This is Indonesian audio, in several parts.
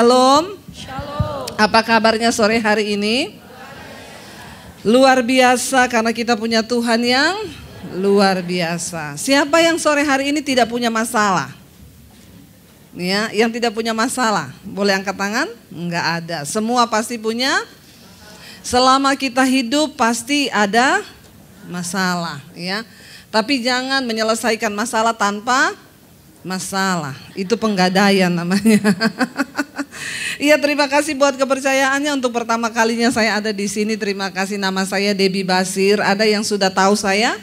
Shalom. Shalom. Apa kabarnya sore hari ini? Luar biasa karena kita punya Tuhan yang luar biasa. Siapa yang sore hari ini tidak punya masalah? Ya, yang tidak punya masalah, boleh angkat tangan? Enggak ada. Semua pasti punya. Selama kita hidup pasti ada masalah, ya. Tapi jangan menyelesaikan masalah tanpa masalah. Itu penggadaian namanya. Iya, terima kasih buat kepercayaannya untuk pertama kalinya saya ada di sini. Terima kasih, nama saya Debbie Basir. Ada yang sudah tahu saya?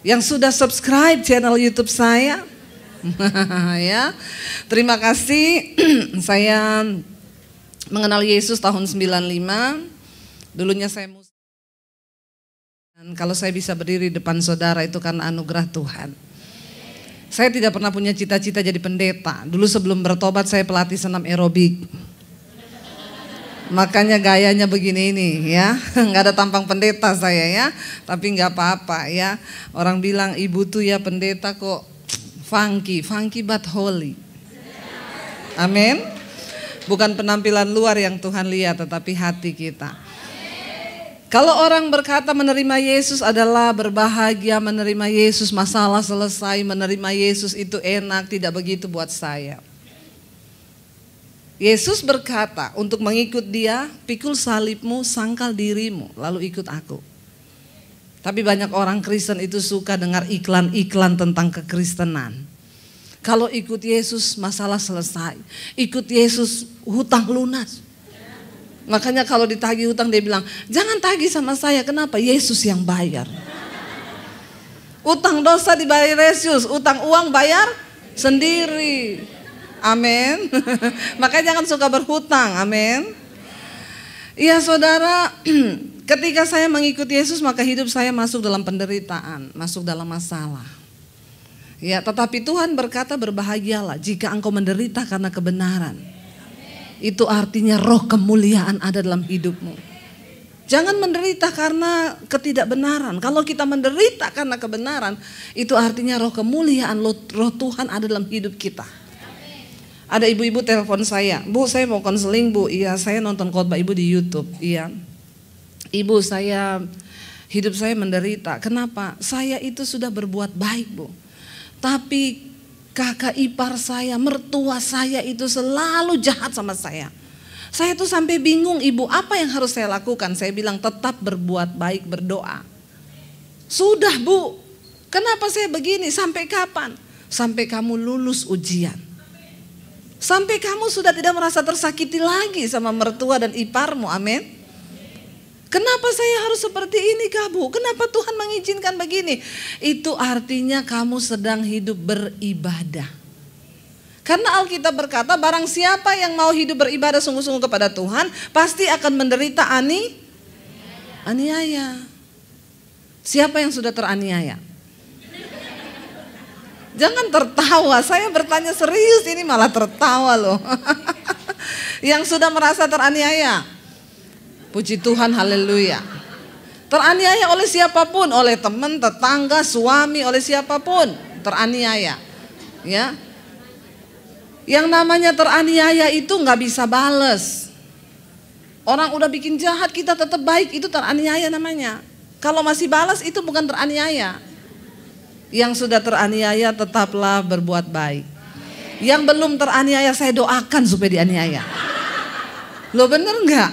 Yang sudah subscribe channel YouTube saya? Ya. Terima kasih. Saya mengenal Yesus tahun 95. Dulunya saya muslim. Dan kalau saya bisa berdiri depan saudara itu karena anugerah Tuhan. Saya tidak pernah punya cita-cita jadi pendeta. Dulu sebelum bertobat saya pelatih senam aerobik. Makanya gayanya begini ini ya. Nggak ada tampang pendeta saya ya. Tapi nggak apa-apa ya. Orang bilang ibu tuh ya pendeta kok funky but holy. Amin. Bukan penampilan luar yang Tuhan lihat tetapi hati kita. Kalau orang berkata menerima Yesus adalah berbahagia, menerima Yesus masalah selesai, menerima Yesus itu enak, tidak begitu buat saya. Yesus berkata untuk mengikut Dia, pikul salibmu, sangkal dirimu, lalu ikut aku. Tapi banyak orang Kristen itu suka dengar iklan-iklan tentang kekristenan. Kalau ikut Yesus masalah selesai, ikut Yesus hutang lunas. Makanya kalau ditagih hutang dia bilang, jangan tagih sama saya, kenapa? Yesus yang bayar. Utang dosa dibayar Yesus, utang uang bayar sendiri. Amin. Makanya jangan suka berhutang, amin. Iya saudara, ketika saya mengikuti Yesus maka hidup saya masuk dalam penderitaan, masuk dalam masalah. Ya, tetapi Tuhan berkata berbahagialah jika engkau menderita karena kebenaran. Itu artinya roh kemuliaan ada dalam hidupmu. Jangan menderita karena ketidakbenaran. Kalau kita menderita karena kebenaran, itu artinya roh kemuliaan, roh Tuhan ada dalam hidup kita. Ada ibu-ibu telepon saya, Bu saya mau konseling Bu. Iya, saya nonton khotbah Ibu di YouTube. Iya, Ibu hidup saya menderita. Kenapa? Saya itu sudah berbuat baik Bu. Tapi kakak ipar saya, mertua saya itu selalu jahat sama saya. Saya tuh sampai bingung, Ibu apa yang harus saya lakukan? Saya bilang tetap berbuat baik, berdoa. Sudah Bu, kenapa saya begini? Sampai kapan? Sampai kamu lulus ujian. Sampai kamu sudah tidak merasa tersakiti lagi sama mertua dan iparmu, amin. Kenapa saya harus seperti ini Kak Bu? Kenapa Tuhan mengizinkan begini? Itu artinya kamu sedang hidup beribadah. Karena Alkitab berkata barang siapa yang mau hidup beribadah sungguh-sungguh kepada Tuhan pasti akan menderita aniaya. Siapa yang sudah teraniaya? Jangan tertawa, saya bertanya serius ini malah tertawa loh. Yang sudah merasa teraniaya. Puji Tuhan, haleluya. Teraniaya oleh siapapun, oleh teman, tetangga, suami, oleh siapapun teraniaya. Ya, yang namanya teraniaya itu nggak bisa bales. Orang udah bikin jahat kita tetap baik, itu teraniaya namanya. Kalau masih balas itu bukan teraniaya. Yang sudah teraniaya tetaplah berbuat baik. Yang belum teraniaya saya doakan supaya dianiaya. Loh bener nggak?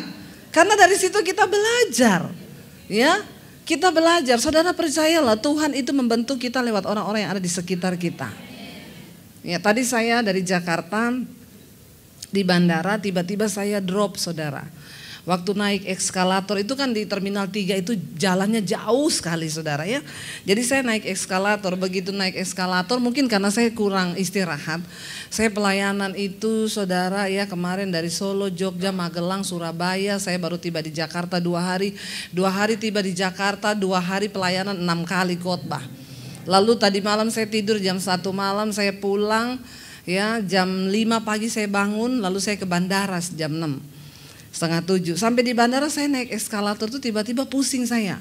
Karena dari situ kita belajar, ya kita belajar. Saudara percayalah Tuhan itu membentuk kita lewat orang-orang yang ada di sekitar kita. Ya tadi saya dari Jakarta di bandara tiba-tiba saya drop saudara. Waktu naik eskalator itu kan di Terminal 3 itu jalannya jauh sekali saudara ya. Jadi saya naik eskalator, begitu naik eskalator mungkin karena saya kurang istirahat. Saya pelayanan itu saudara ya kemarin dari Solo, Jogja, Magelang, Surabaya. Saya baru tiba di Jakarta 2 hari. 2 hari tiba di Jakarta, 2 hari pelayanan 6 kali khotbah. Lalu tadi malam saya tidur jam 1 malam saya pulang ya jam 5 pagi saya bangun lalu saya ke bandara jam 6:30. Sampai di bandara saya naik eskalator tuh tiba-tiba pusing saya.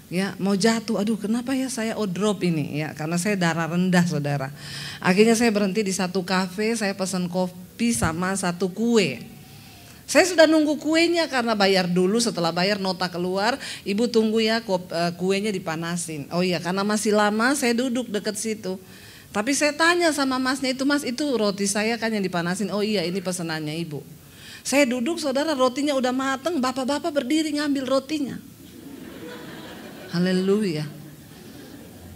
Ya, mau jatuh. Aduh, kenapa ya saya drop ini ya? Karena saya darah rendah, saudara. Akhirnya saya berhenti di satu kafe, saya pesan kopi sama satu kue. Saya sudah nunggu kuenya karena bayar dulu, setelah bayar nota keluar, ibu tunggu ya kuenya dipanasin. Oh iya, karena masih lama saya duduk deket situ. Tapi saya tanya sama masnya itu, mas itu roti saya kan yang dipanasin. Oh iya, ini pesanannya ibu. Saya duduk, saudara, rotinya udah mateng, bapak-bapak berdiri ngambil rotinya. Haleluya.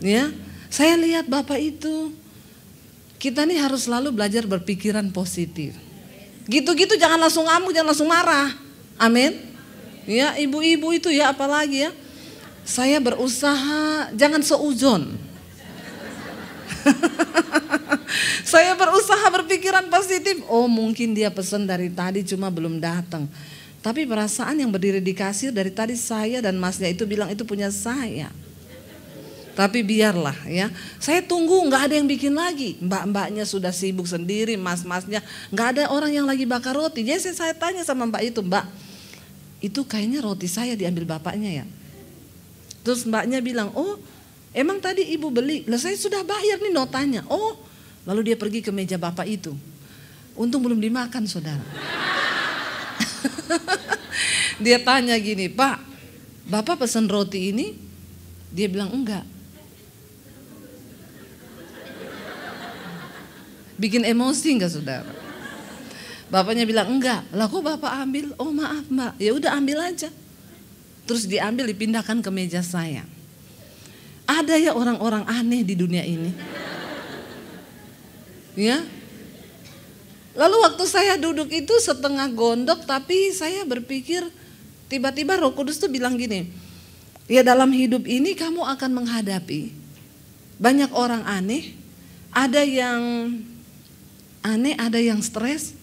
Ya, saya lihat bapak itu, kita nih harus selalu belajar berpikiran positif. Gitu-gitu jangan langsung ngamuk, jangan langsung marah. Amin. Ya, ibu-ibu itu ya apalagi ya. Saya berusaha jangan seuzon. Saya berusaha berpikiran positif. Oh, mungkin dia pesan dari tadi cuma belum datang. Tapi perasaan yang berdiri di kasir dari tadi saya dan masnya itu bilang itu punya saya. Tapi biarlah ya, saya tunggu nggak ada yang bikin lagi. Mbak-mbaknya sudah sibuk sendiri, mas-masnya nggak ada orang yang lagi bakar roti. Jadi saya tanya sama mbak itu, mbak, itu kayaknya roti saya diambil bapaknya ya. Terus mbaknya bilang, oh emang tadi ibu beli? Lah saya sudah bayar nih notanya. Oh, lalu dia pergi ke meja bapak itu. Untung belum dimakan, saudara. Dia tanya gini, Pak, bapak pesen roti ini? Dia bilang enggak. Bikin emosi enggak, saudara? Bapaknya bilang enggak. Lah kok bapak ambil? Oh maaf mbak, ya udah ambil aja. Terus diambil dipindahkan ke meja saya. Ada ya orang-orang aneh di dunia ini. Ya. Lalu waktu saya duduk itu setengah gondok, tapi saya berpikir tiba-tiba Roh Kudus tuh bilang gini, ya dalam hidup ini kamu akan menghadapi banyak orang aneh, ada yang aneh, ada yang stres,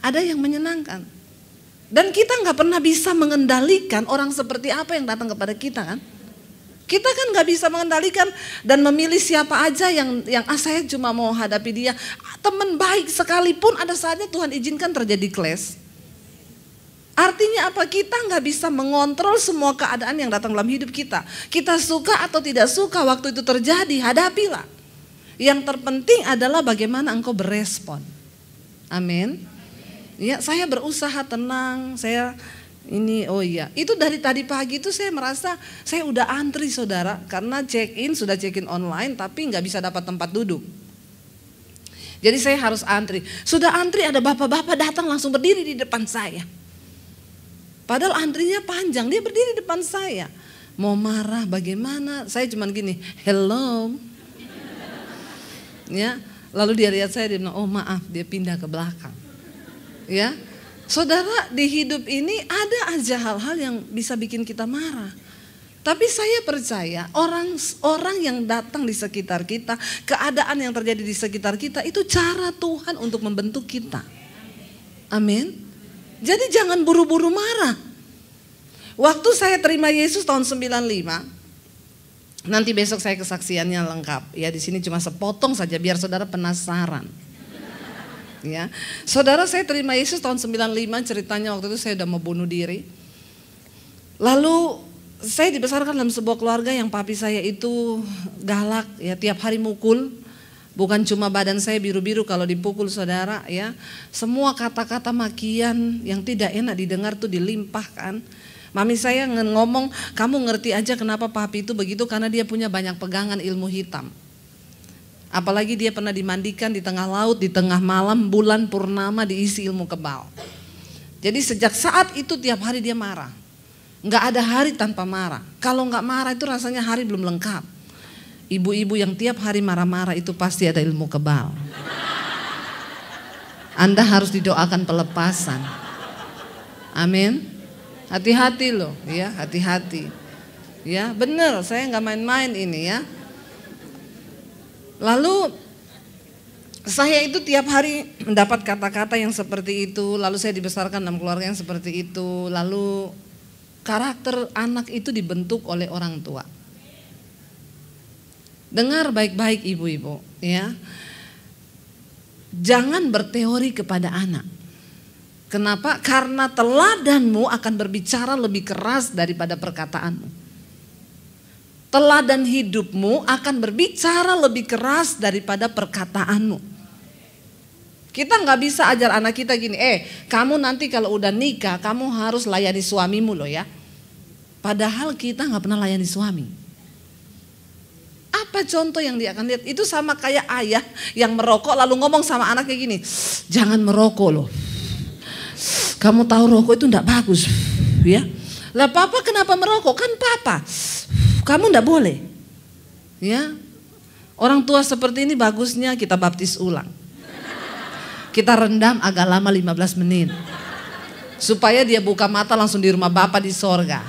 ada yang menyenangkan. Dan kita nggak pernah bisa mengendalikan orang seperti apa yang datang kepada kita kan. Kita kan nggak bisa mengendalikan dan memilih siapa aja yang saya cuma mau hadapi dia. Teman baik sekalipun ada saatnya Tuhan izinkan terjadi clash. Artinya apa? Kita nggak bisa mengontrol semua keadaan yang datang dalam hidup kita. Kita suka atau tidak suka waktu itu terjadi, hadapilah. Yang terpenting adalah bagaimana engkau berespon. Amin. Ya, saya berusaha tenang. Itu dari tadi pagi itu saya merasa saya udah antri, saudara, karena sudah check in online tapi nggak bisa dapat tempat duduk. Jadi saya harus antri. Sudah antri ada bapak-bapak datang langsung berdiri di depan saya. Padahal antrinya panjang, dia berdiri depan saya. Mau marah bagaimana? Saya cuman gini, hello. Ya, lalu dia lihat saya, dia bilang, oh maaf, dia pindah ke belakang. Ya, saudara, di hidup ini ada aja hal-hal yang bisa bikin kita marah. Tapi saya percaya orang yang datang di sekitar kita, keadaan yang terjadi di sekitar kita, itu cara Tuhan untuk membentuk kita. Amin. Jadi jangan buru-buru marah. Waktu saya terima Yesus tahun 95, nanti besok saya kesaksiannya lengkap. Ya di sini cuma sepotong saja biar saudara penasaran. Ya, saudara, saya terima Yesus tahun 95, ceritanya waktu itu saya udah mau bunuh diri. Lalu saya dibesarkan dalam sebuah keluarga yang papi saya itu galak, ya tiap hari mukul. Bukan cuma badan saya biru-biru kalau dipukul, saudara, ya. Semua kata-kata makian yang tidak enak didengar tuh dilimpahkan. Mami saya ngomong, kamu ngerti aja kenapa papi itu begitu, karena dia punya banyak pegangan ilmu hitam. Apalagi dia pernah dimandikan di tengah laut, di tengah malam, bulan purnama diisi ilmu kebal. Jadi sejak saat itu tiap hari dia marah. Nggak ada hari tanpa marah. Kalau nggak marah itu rasanya hari belum lengkap. Ibu-ibu yang tiap hari marah-marah itu pasti ada ilmu kebal. Anda harus didoakan pelepasan. Amin. Hati-hati loh, ya, hati-hati. Ya, benar, saya nggak main-main ini ya. Lalu saya itu tiap hari mendapat kata-kata yang seperti itu. Lalu saya dibesarkan dalam keluarga yang seperti itu. Lalu karakter anak itu dibentuk oleh orang tua. Dengar baik-baik ibu-ibu, ya. Jangan berteori kepada anak. Kenapa? Karena teladanmu akan berbicara lebih keras daripada perkataanmu. Teladan hidupmu akan berbicara lebih keras daripada perkataanmu. Kita nggak bisa ajar anak kita gini, kamu nanti kalau udah nikah kamu harus layani suamimu loh ya. Padahal kita nggak pernah layani suami. Apa contoh yang dia akan lihat? Itu sama kayak ayah yang merokok lalu ngomong sama anaknya gini, jangan merokok loh. Kamu tahu rokok itu enggak bagus, ya. Lah papa kenapa merokok? Kan papa. Kamu enggak boleh. Ya. Orang tua seperti ini bagusnya kita baptis ulang. Kita rendam agak lama 15 menit. Supaya dia buka mata langsung di rumah Bapa di sorga.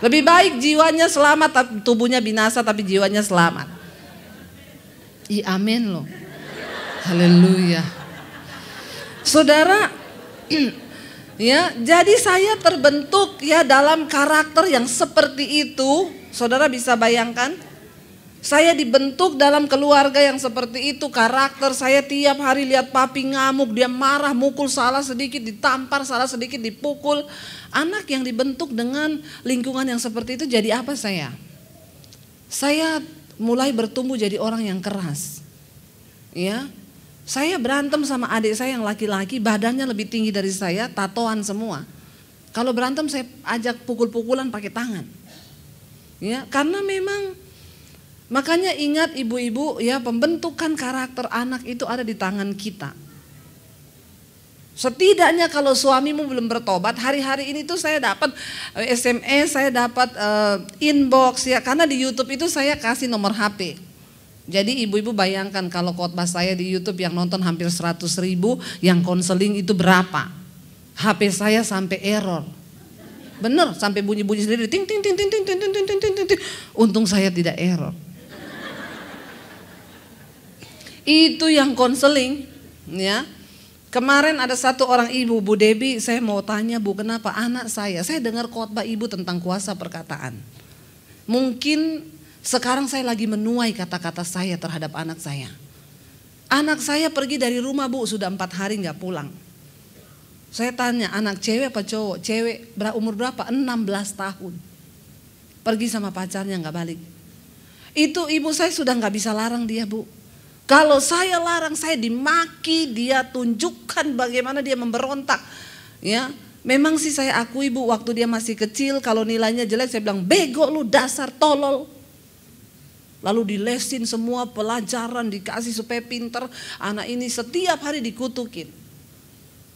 Lebih baik jiwanya selamat, tubuhnya binasa tapi jiwanya selamat. Amin loh. Haleluya. Saudara, ya, jadi saya terbentuk ya dalam karakter yang seperti itu. Saudara bisa bayangkan? Saya dibentuk dalam keluarga yang seperti itu. Karakter saya tiap hari lihat papi ngamuk, dia marah, mukul, salah sedikit ditampar, salah sedikit dipukul. Anak yang dibentuk dengan lingkungan yang seperti itu jadi apa saya? Saya mulai bertumbuh jadi orang yang keras. Ya. Saya berantem sama adik saya yang laki-laki, badannya lebih tinggi dari saya, tatoan semua. Kalau berantem saya ajak pukul-pukulan pakai tangan. Ya, karena memang makanya ingat ibu-ibu ya, pembentukan karakter anak itu ada di tangan kita. Setidaknya kalau suamimu belum bertobat, hari-hari ini tuh saya dapat SMS, saya dapat inbox ya, karena di YouTube itu saya kasih nomor HP. Jadi ibu-ibu bayangkan kalau khotbah saya di YouTube yang nonton hampir 100.000, yang konseling itu berapa? HP saya sampai error. Bener, sampai bunyi-bunyi sendiri, ting ting ting ting ting ting ting ting ting ting ting. Untung saya tidak error. Itu yang konseling, ya. Kemarin ada satu orang ibu, Bu Debi, saya mau tanya Bu, kenapa anak saya dengar khotbah ibu tentang kuasa perkataan. Mungkin sekarang saya lagi menuai kata-kata saya terhadap anak saya. Anak saya pergi dari rumah Bu, sudah 4 hari gak pulang. Saya tanya, anak cewek apa cowok? Cewek, umur berapa? 16 tahun. Pergi sama pacarnya gak balik. Itu ibu saya sudah gak bisa larang dia Bu. Kalau saya larang, saya dimaki, dia tunjukkan bagaimana dia memberontak. Ya, memang sih saya akui Bu, waktu dia masih kecil, kalau nilainya jelek saya bilang, bego lu, dasar tolol. Lalu dilesin semua pelajaran, dikasih supaya pinter. Anak ini setiap hari dikutukin.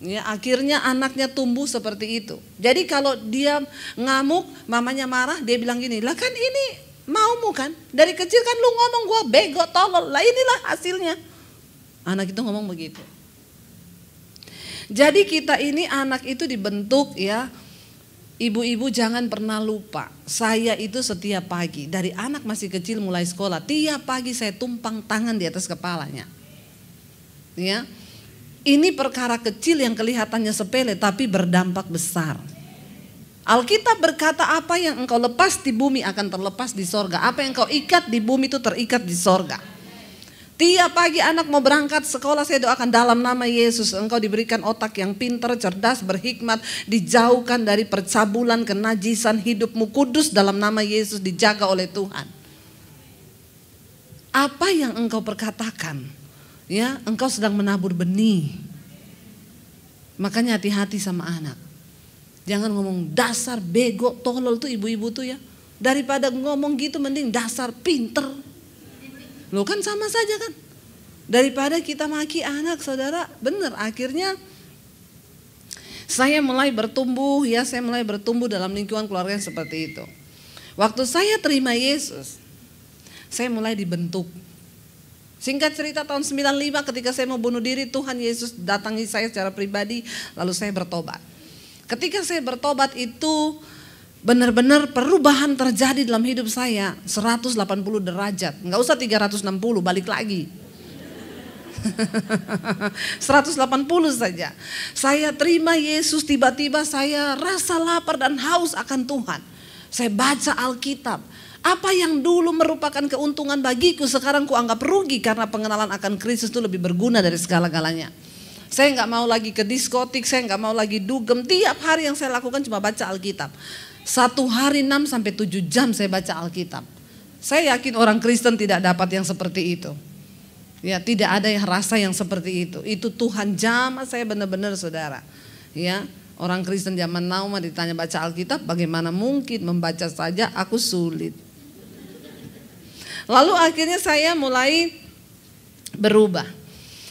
Ya, akhirnya anaknya tumbuh seperti itu. Jadi kalau dia ngamuk, mamanya marah, dia bilang gini, lah kan ini maumu kan, dari kecil kan lu ngomong gua bego tolol, lah inilah hasilnya. Anak itu ngomong begitu. Jadi kita ini anak itu dibentuk ya. Ibu-ibu jangan pernah lupa, saya itu setiap pagi dari anak masih kecil mulai sekolah, tiap pagi saya tumpang tangan di atas kepalanya. Ya. Ini perkara kecil yang kelihatannya sepele tapi berdampak besar. Alkitab berkata, apa yang engkau lepas di bumi akan terlepas di sorga. Apa yang engkau ikat di bumi itu terikat di sorga. Tiap pagi anak mau berangkat sekolah, saya doakan dalam nama Yesus engkau diberikan otak yang pintar, cerdas, berhikmat, dijauhkan dari percabulan, kenajisan, hidupmu kudus dalam nama Yesus dijaga oleh Tuhan. Apa yang engkau perkatakan, ya, engkau sedang menabur benih. Makanya hati-hati sama anak. Jangan ngomong dasar bego tolol tuh ibu-ibu tuh ya. Daripada ngomong gitu mending dasar pinter. Loh kan sama saja kan. Daripada kita maki anak saudara, bener akhirnya saya mulai bertumbuh ya, saya mulai bertumbuh dalam lingkungan keluarga yang seperti itu. Waktu saya terima Yesus, saya mulai dibentuk. Singkat cerita tahun 95 ketika saya mau bunuh diri, Tuhan Yesus datangi saya secara pribadi, lalu saya bertobat. Ketika saya bertobat itu benar-benar perubahan terjadi dalam hidup saya 180 derajat. Enggak usah 360, balik lagi. 180 saja. Saya terima Yesus, tiba-tiba saya rasa lapar dan haus akan Tuhan. Saya baca Alkitab. Apa yang dulu merupakan keuntungan bagiku sekarang kuanggap rugi karena pengenalan akan Kristus itu lebih berguna dari segala-galanya. Saya nggak mau lagi ke diskotik, saya nggak mau lagi dugem. Tiap hari yang saya lakukan cuma baca Alkitab. 1 hari 6 sampai 7 jam saya baca Alkitab. Saya yakin orang Kristen tidak dapat yang seperti itu. Ya, tidak ada yang rasa yang seperti itu. Itu Tuhan jamah saya benar-benar saudara. Ya, orang Kristen zaman now mah ditanya baca Alkitab, bagaimana mungkin membaca saja aku sulit. Lalu akhirnya saya mulai berubah.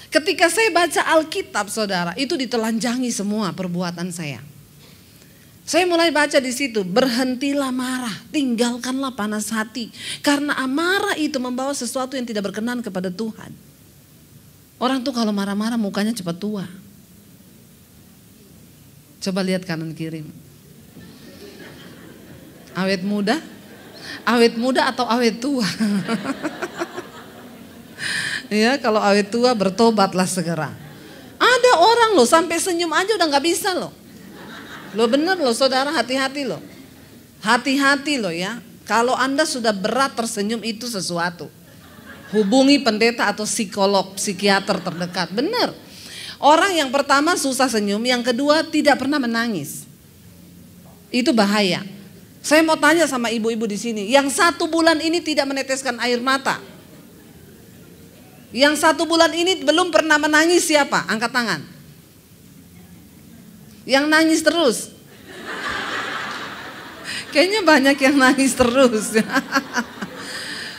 Ketika saya baca Alkitab saudara, itu ditelanjangi semua perbuatan saya. Saya mulai baca di situ, berhentilah marah, tinggalkanlah panas hati. Karena amarah itu membawa sesuatu yang tidak berkenan kepada Tuhan. Orang tuh kalau marah-marah mukanya cepat tua. Coba lihat kanan kiri. Awet muda? Awet muda atau awet tua? Ya, kalau awet tua bertobatlah segera. Ada orang loh sampai senyum aja udah nggak bisa loh. Lo bener loh saudara, hati-hati loh. Hati-hati loh ya. Kalau Anda sudah berat tersenyum itu sesuatu. Hubungi pendeta atau psikolog, psikiater terdekat. Bener. Orang yang pertama susah senyum, yang kedua tidak pernah menangis. Itu bahaya. Saya mau tanya sama ibu-ibu di sini, yang 1 bulan ini tidak meneteskan air mata. Yang 1 bulan ini belum pernah menangis siapa? Angkat tangan. Yang nangis terus. Kayaknya banyak yang nangis terus.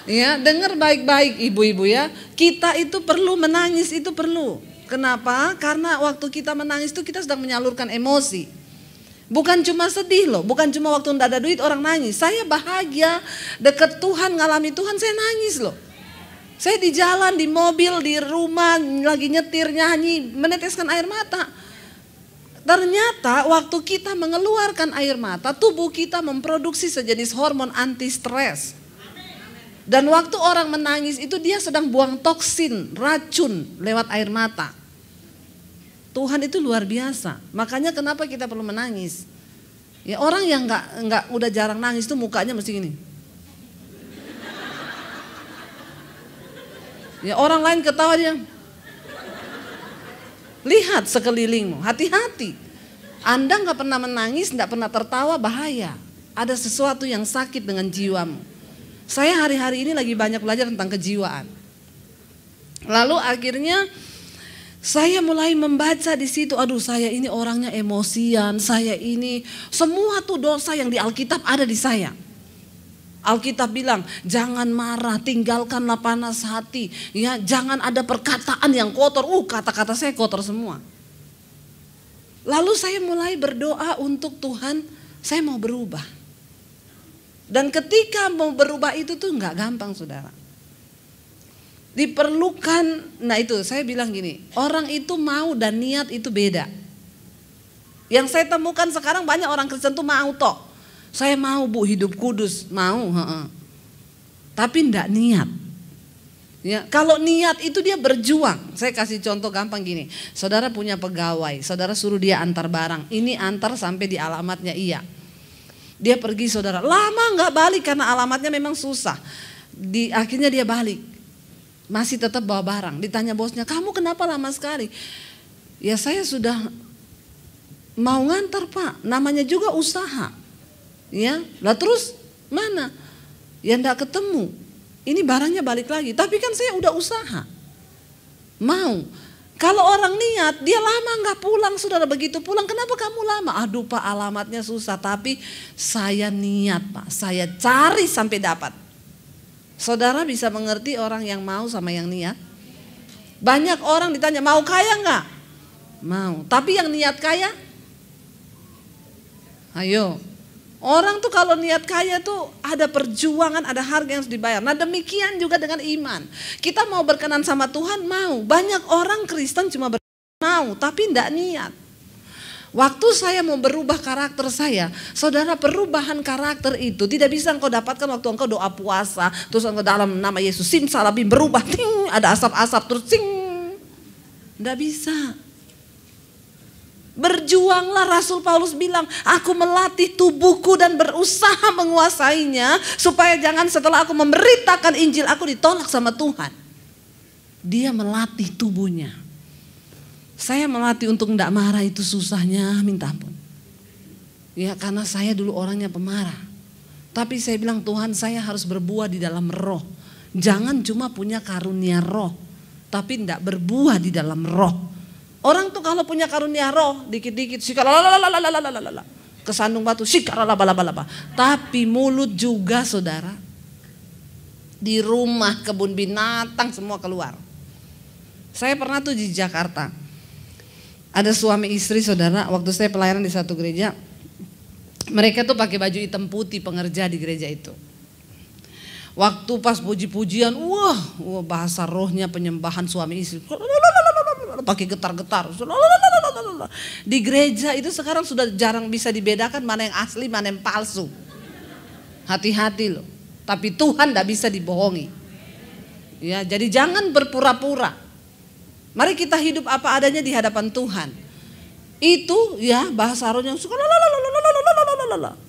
Ya, dengar baik-baik ibu-ibu ya. Kita itu perlu menangis, itu perlu. Kenapa? Karena waktu kita menangis itu kita sedang menyalurkan emosi. Bukan cuma sedih loh, bukan cuma waktu tidak ada duit orang nangis. Saya bahagia, dekat Tuhan, ngalami Tuhan, saya nangis loh. Saya di jalan, di mobil, di rumah, lagi nyetir, nyanyi, meneteskan air mata. Ternyata waktu kita mengeluarkan air mata, tubuh kita memproduksi sejenis hormon anti stres. Dan waktu orang menangis itu dia sedang buang toksin, racun lewat air mata. Tuhan itu luar biasa. Makanya kenapa kita perlu menangis? Ya, orang yang nggak udah jarang nangis itu mukanya mesti gini. Ya, orang lain ketawa dia. Lihat sekelilingmu, hati-hati. Anda nggak pernah menangis, nggak pernah tertawa, bahaya. Ada sesuatu yang sakit dengan jiwamu. Saya hari-hari ini lagi banyak belajar tentang kejiwaan. Lalu akhirnya saya mulai membaca di situ, aduh saya ini orangnya emosian, saya ini semua tuh dosa yang di Alkitab ada di saya. Alkitab bilang, jangan marah, tinggalkanlah panas hati. Ya, jangan ada perkataan yang kotor. Kata-kata saya kotor semua. Lalu saya mulai berdoa untuk Tuhan, saya mau berubah. Dan ketika mau berubah itu tuh nggak gampang saudara. Diperlukan, nah itu saya bilang gini, orang itu mau dan niat itu beda. Yang saya temukan sekarang banyak orang Kristen tuh mau toh. Saya mau Bu hidup kudus, mau, tapi enggak niat. Ya, kalau niat itu dia berjuang. Saya kasih contoh gampang gini, saudara punya pegawai, saudara suruh dia antar barang, ini antar sampai di alamatnya iya. Dia pergi saudara, lama nggak balik karena alamatnya memang susah. Akhirnya dia balik, masih tetap bawa barang. Ditanya bosnya, kamu kenapa lama sekali? Ya saya sudah mau ngantar Pak, namanya juga usaha. Ya, lah terus mana? Ya enggak ketemu. Ini barangnya balik lagi. Tapi kan saya udah usaha. Mau. Kalau orang niat, dia lama nggak pulang, saudara, begitu pulang, kenapa kamu lama? Aduh Pak, alamatnya susah. Tapi saya niat Pak, saya cari sampai dapat. Saudara bisa mengerti orang yang mau sama yang niat? Banyak orang ditanya, mau kaya nggak? Mau. Tapi yang niat kaya? Ayo. Orang tuh kalau niat kaya tuh ada perjuangan, ada harga yang harus dibayar. Nah demikian juga dengan iman. Kita mau berkenan sama Tuhan, mau. Banyak orang Kristen cuma mau, tapi enggak niat. Waktu saya mau berubah karakter saya, saudara, perubahan karakter itu tidak bisa engkau dapatkan waktu engkau doa puasa, terus engkau dalam nama Yesus simsalabim berubah, ting, ada asap-asap terus ting. Enggak bisa. Berjuanglah, Rasul Paulus bilang, aku melatih tubuhku dan berusaha menguasainya supaya jangan setelah aku memberitakan Injil aku ditolak sama Tuhan. Dia melatih tubuhnya. Saya melatih untuk tidak marah itu susahnya minta ampun. Ya karena saya dulu orangnya pemarah. Tapi saya bilang Tuhan, saya harus berbuah di dalam roh. Jangan cuma punya karunia roh. tapi tidak berbuah di dalam roh. Orang tuh kalau punya karunia roh, dikit-dikit kesandung batu, tapi mulut juga saudara. Di rumah, kebun binatang semua keluar. Saya pernah tuh di Jakarta. Ada suami istri saudara, waktu saya pelayanan di satu gereja. Mereka tuh pakai baju hitam putih pengerja di gereja itu. Waktu pas puji-pujian, wah bahasa rohnya penyembahan suami istri. Pakai getar-getar. Di gereja itu sekarang sudah jarang bisa dibedakan mana yang asli, mana yang palsu. Hati-hati loh. Tapi Tuhan tidak bisa dibohongi. Ya, jadi jangan berpura-pura. Mari kita hidup apa adanya di hadapan Tuhan. Itu ya bahasa rohnya suka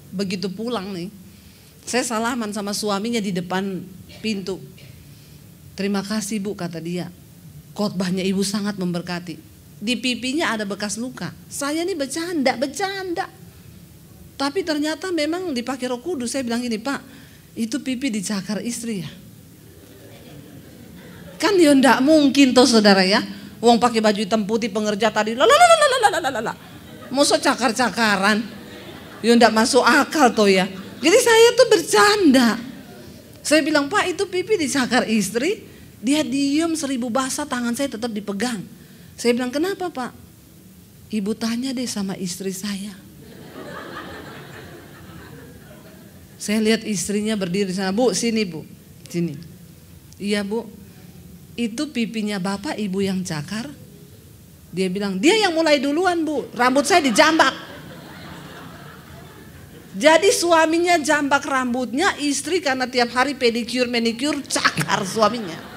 begitu pulang nih. Saya salaman sama suaminya di depan pintu. Terima kasih Bu, kata dia. Khotbahnya Ibu sangat memberkati. Di pipinya ada bekas luka. Saya nih bercanda. Tapi ternyata memang dipakai Roh Kudus. Saya bilang gini, Pak, itu pipi dicakar istri ya. Kan ya enggak mungkin toh saudara ya. Wong pakai baju hitam putih pengerja tadi. Masa cakar-cakaran. Ya enggak masuk akal toh ya. Jadi saya tuh bercanda. Saya bilang, Pak, itu pipi dicakar istri. Dia diem 1000 bahasa, tangan saya tetap dipegang. Saya bilang, kenapa Pak? Ibu tanya deh sama istri saya. Saya lihat istrinya berdiri di sana. Bu, sini Bu, sini. Iya Bu, itu pipinya Bapak Ibu yang cakar. Dia bilang, dia yang mulai duluan Bu, rambut saya dijambak. Jadi suaminya jambak rambutnya, istri karena tiap hari pedicure, manicure, cakar suaminya.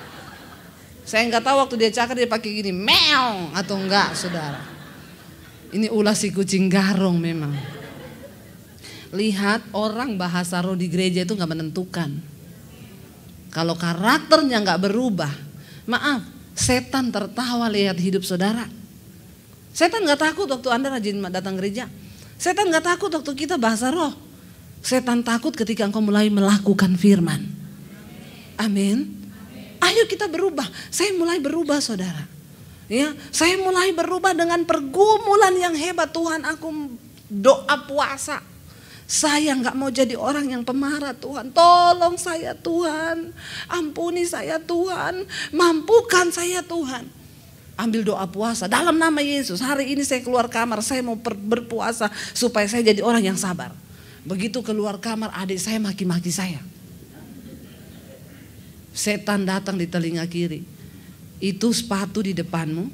Saya nggak tahu waktu dia cakar dia pakai gini, meong atau enggak saudara. Ini ulah si kucing garong memang. Lihat orang bahasa roh di gereja itu nggak menentukan. Kalau karakternya nggak berubah, maaf, setan tertawa lihat hidup saudara. Setan nggak takut waktu Anda rajin datang gereja. Setan nggak takut waktu kita bahasa roh. Setan takut ketika engkau mulai melakukan firman. Amin. Ayo kita berubah. Saya mulai berubah saudara. Ya, saya mulai berubah dengan pergumulan yang hebat. Tuhan, aku doa puasa. Saya nggak mau jadi orang yang pemarah Tuhan. Tolong saya Tuhan. Ampuni saya Tuhan. Mampukan saya Tuhan. Ambil doa puasa dalam nama Yesus. Hari ini saya keluar kamar, saya mau berpuasa supaya saya jadi orang yang sabar. Begitu keluar kamar, adik saya maki-maki saya. Setan datang di telinga kiri. Itu sepatu di depanmu.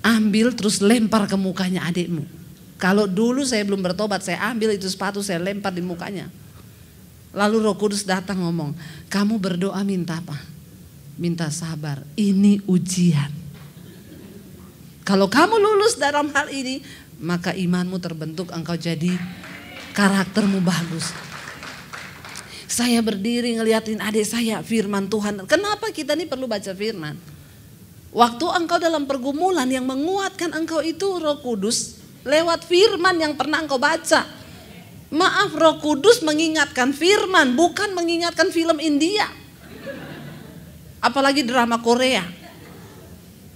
Ambil terus lempar ke mukanya adikmu. Kalau dulu saya belum bertobat, saya ambil itu sepatu, saya lempar di mukanya. Lalu Roh Kudus datang ngomong, kamu berdoa minta apa? Minta sabar, ini ujian. Kalau kamu lulus dalam hal ini, maka imanmu terbentuk, engkau jadi karaktermu bagus. Saya berdiri ngeliatin adik saya firman Tuhan. Kenapa kita ini perlu baca firman? Waktu engkau dalam pergumulan yang menguatkan engkau itu Roh Kudus lewat firman yang pernah engkau baca. Maaf, Roh Kudus mengingatkan firman, bukan mengingatkan film India. Apalagi drama Korea.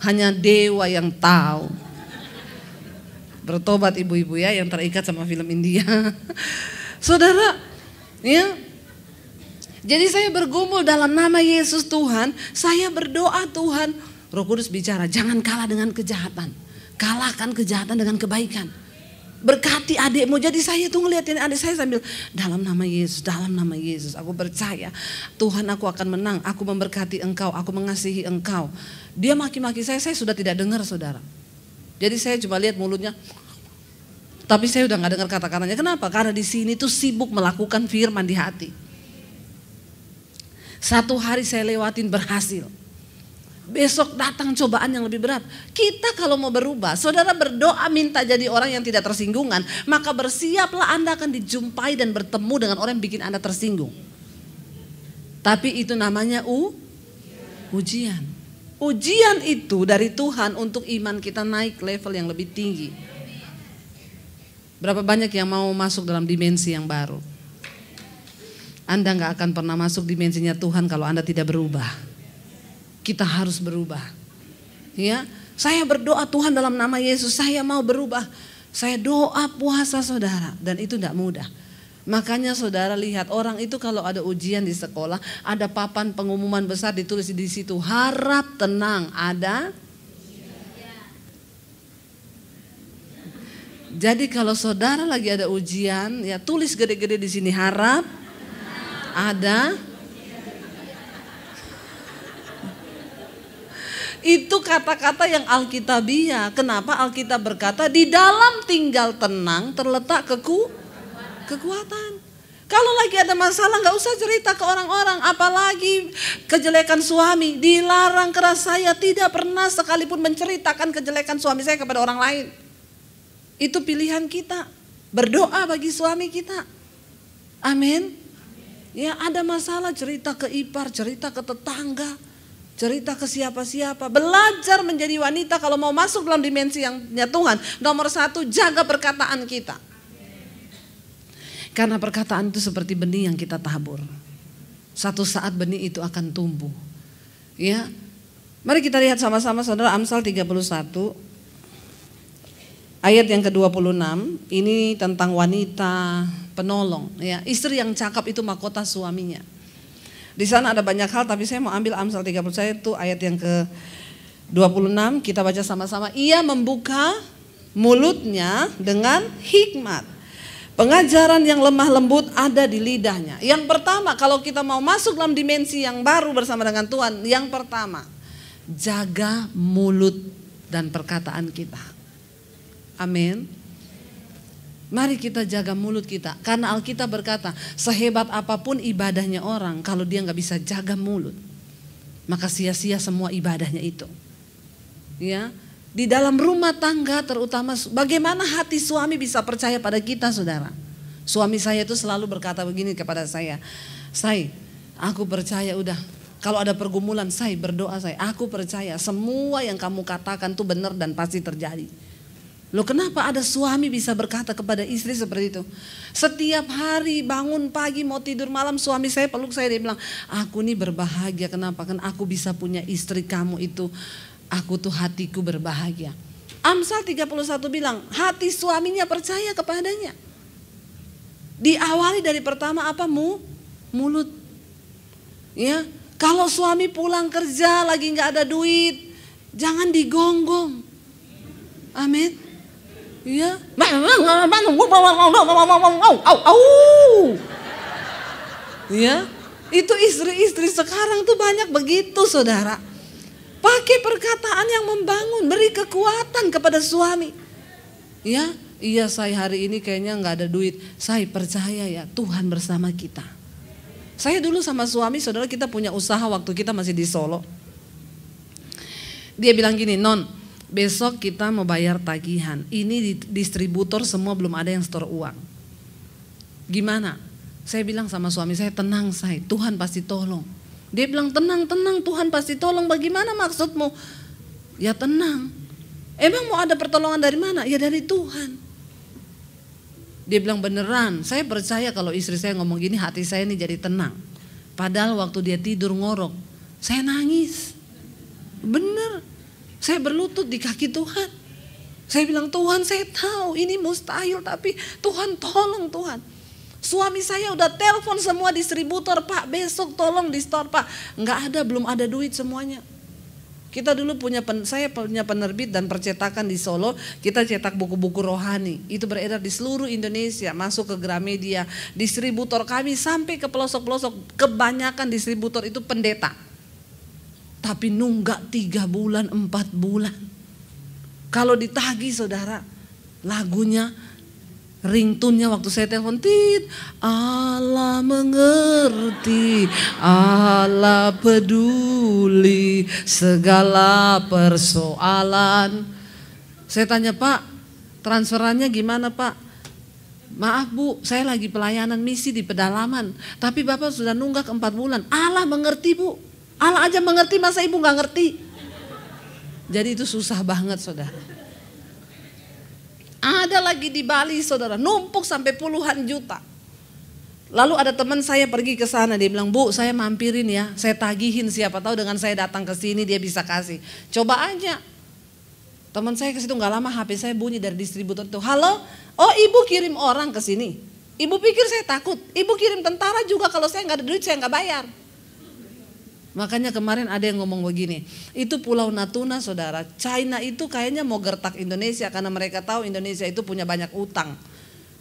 Hanya dewa yang tahu. Bertobat ibu-ibu ya yang terikat sama film India. Saudara, ya. Jadi saya bergumul dalam nama Yesus Tuhan. Saya berdoa Tuhan. Roh Kudus bicara, jangan kalah dengan kejahatan. Kalahkan kejahatan dengan kebaikan. Berkati adikmu. Jadi saya tuh ngeliatin adik saya sambil dalam nama Yesus, dalam nama Yesus. Aku percaya Tuhan, aku akan menang. Aku memberkati engkau, aku mengasihi engkau. Dia maki-maki saya sudah tidak dengar saudara. Jadi saya cuma lihat mulutnya. Tapi saya udah gak dengar kata-katanya. Kenapa? Karena di sini tuh sibuk melakukan firman di hati. Satu hari saya lewatin berhasil. Besok datang cobaan yang lebih berat. Kita kalau mau berubah, saudara berdoa minta jadi orang yang tidak tersinggungan, maka bersiaplah Anda akan dijumpai dan bertemu dengan orang yang bikin Anda tersinggung. Tapi itu namanya ujian. Ujian itu dari Tuhan untuk iman kita naik level yang lebih tinggi. Berapa banyak yang mau masuk dalam dimensi yang baru? Anda gak akan pernah masuk dimensinya Tuhan kalau Anda tidak berubah. kita harus berubah. Ya, saya berdoa Tuhan dalam nama Yesus, saya mau berubah. Saya doa puasa saudara, dan itu tidak mudah. Makanya saudara lihat orang itu kalau ada ujian di sekolah, ada papan pengumuman besar ditulis di situ, harap tenang, ada. Jadi kalau saudara lagi ada ujian, ya tulis gede-gede di sini, harap ada. Itu kata-kata yang Alkitabiah. Kenapa Alkitab berkata di dalam tinggal tenang terletak kekuatan. Kalau lagi ada masalah gak usah cerita ke orang-orang. Apalagi kejelekan suami. Dilarang keras, saya tidak pernah sekalipun menceritakan kejelekan suami saya kepada orang lain. Itu pilihan kita. Berdoa bagi suami kita. Amin. Ya, ada masalah cerita ke ipar, cerita ke tetangga. Cerita ke siapa-siapa. Belajar menjadi wanita kalau mau masuk dalam dimensi yang Tuhan. Nomor 1, jaga perkataan kita. Karena perkataan itu seperti benih yang kita tabur. Satu saat benih itu akan tumbuh. Ya, mari kita lihat sama-sama saudara Amsal 31. Ayat yang ke-26. Ini tentang wanita penolong. Ya, istri yang cakap itu mahkota suaminya. Di sana ada banyak hal, tapi saya mau ambil Amsal 31 itu ayat yang ke-26. Kita baca sama-sama. Ia membuka mulutnya dengan hikmat. Pengajaran yang lemah lembut ada di lidahnya. Yang pertama, kalau kita mau masuk dalam dimensi yang baru bersama dengan Tuhan, yang pertama, jaga mulut dan perkataan kita. Amin. Mari kita jaga mulut kita. Karena Alkitab berkata, sehebat apapun ibadahnya orang, kalau dia gak bisa jaga mulut, maka sia-sia semua ibadahnya itu. Ya, di dalam rumah tangga terutama, bagaimana hati suami bisa percaya pada kita saudara. Suami saya itu selalu berkata begini kepada saya, Say, aku percaya udah. Kalau ada pergumulan, Say berdoa Say, aku percaya semua yang kamu katakan itu benar dan pasti terjadi. Loh, kenapa ada suami bisa berkata kepada istri seperti itu? Setiap hari bangun pagi mau tidur malam, suami saya peluk saya, dia bilang, aku nih berbahagia. Kenapa? Kan aku bisa punya istri kamu itu. Aku tuh hatiku berbahagia. Amsal 31 bilang, hati suaminya percaya kepadanya. Diawali dari pertama apa? Mulut. Ya, kalau suami pulang kerja lagi nggak ada duit, jangan digonggong. Amin. Ya, ya, itu istri-istri sekarang tuh banyak begitu saudara. Pakai perkataan yang membangun, beri kekuatan kepada suami. Ya, iya saya hari ini kayaknya nggak ada duit. Saya percaya ya Tuhan bersama kita. Saya dulu sama suami saudara kita punya usaha waktu kita masih di Solo. Dia bilang gini, Non, besok kita mau bayar tagihan. Ini distributor semua belum ada yang store uang. Gimana? Saya bilang sama suami saya, tenang Say, Tuhan pasti tolong. Dia bilang tenang Tuhan pasti tolong. Bagaimana maksudmu? Ya tenang. Emang mau ada pertolongan dari mana? Ya dari Tuhan. Dia bilang beneran. Saya percaya kalau istri saya ngomong gini hati saya ini jadi tenang. Padahal waktu dia tidur ngorok, saya nangis. Bener. Saya berlutut di kaki Tuhan. Saya bilang Tuhan saya tahu ini mustahil tapi Tuhan tolong Tuhan. Suami saya udah telepon semua distributor, Pak besok tolong di store Pak. Nggak ada, belum ada duit semuanya. Kita dulu saya punya penerbit dan percetakan di Solo. Kita cetak buku-buku rohani. Itu beredar di seluruh Indonesia, masuk ke Gramedia. Distributor kami sampai ke pelosok-pelosok. Kebanyakan distributor itu pendeta. Tapi nunggak 3 bulan, 4 bulan. Kalau ditagih saudara, lagunya, ringtone-nya waktu saya telepon, Allah mengerti, Allah peduli segala persoalan. Saya tanya, Pak, transferannya gimana Pak? Maaf Bu, saya lagi pelayanan misi di pedalaman, tapi Bapak sudah nunggak 4 bulan. Allah mengerti Bu. Allah aja mengerti, masa ibu gak ngerti? Jadi itu susah banget saudara. Ada lagi di Bali saudara, numpuk sampai puluhan juta. Lalu ada teman saya pergi ke sana, dia bilang, "Bu, saya mampirin ya, saya tagihin, siapa tahu dengan saya datang ke sini dia bisa kasih." Coba aja. Teman saya ke situ nggak lama HP saya bunyi dari distributor itu. "Halo, oh ibu kirim orang ke sini. Ibu pikir saya takut. Ibu kirim tentara juga, kalau saya nggak ada duit saya nggak bayar." Makanya kemarin ada yang ngomong begini, itu Pulau Natuna saudara, China itu kayaknya mau gertak Indonesia karena mereka tahu Indonesia itu punya banyak utang.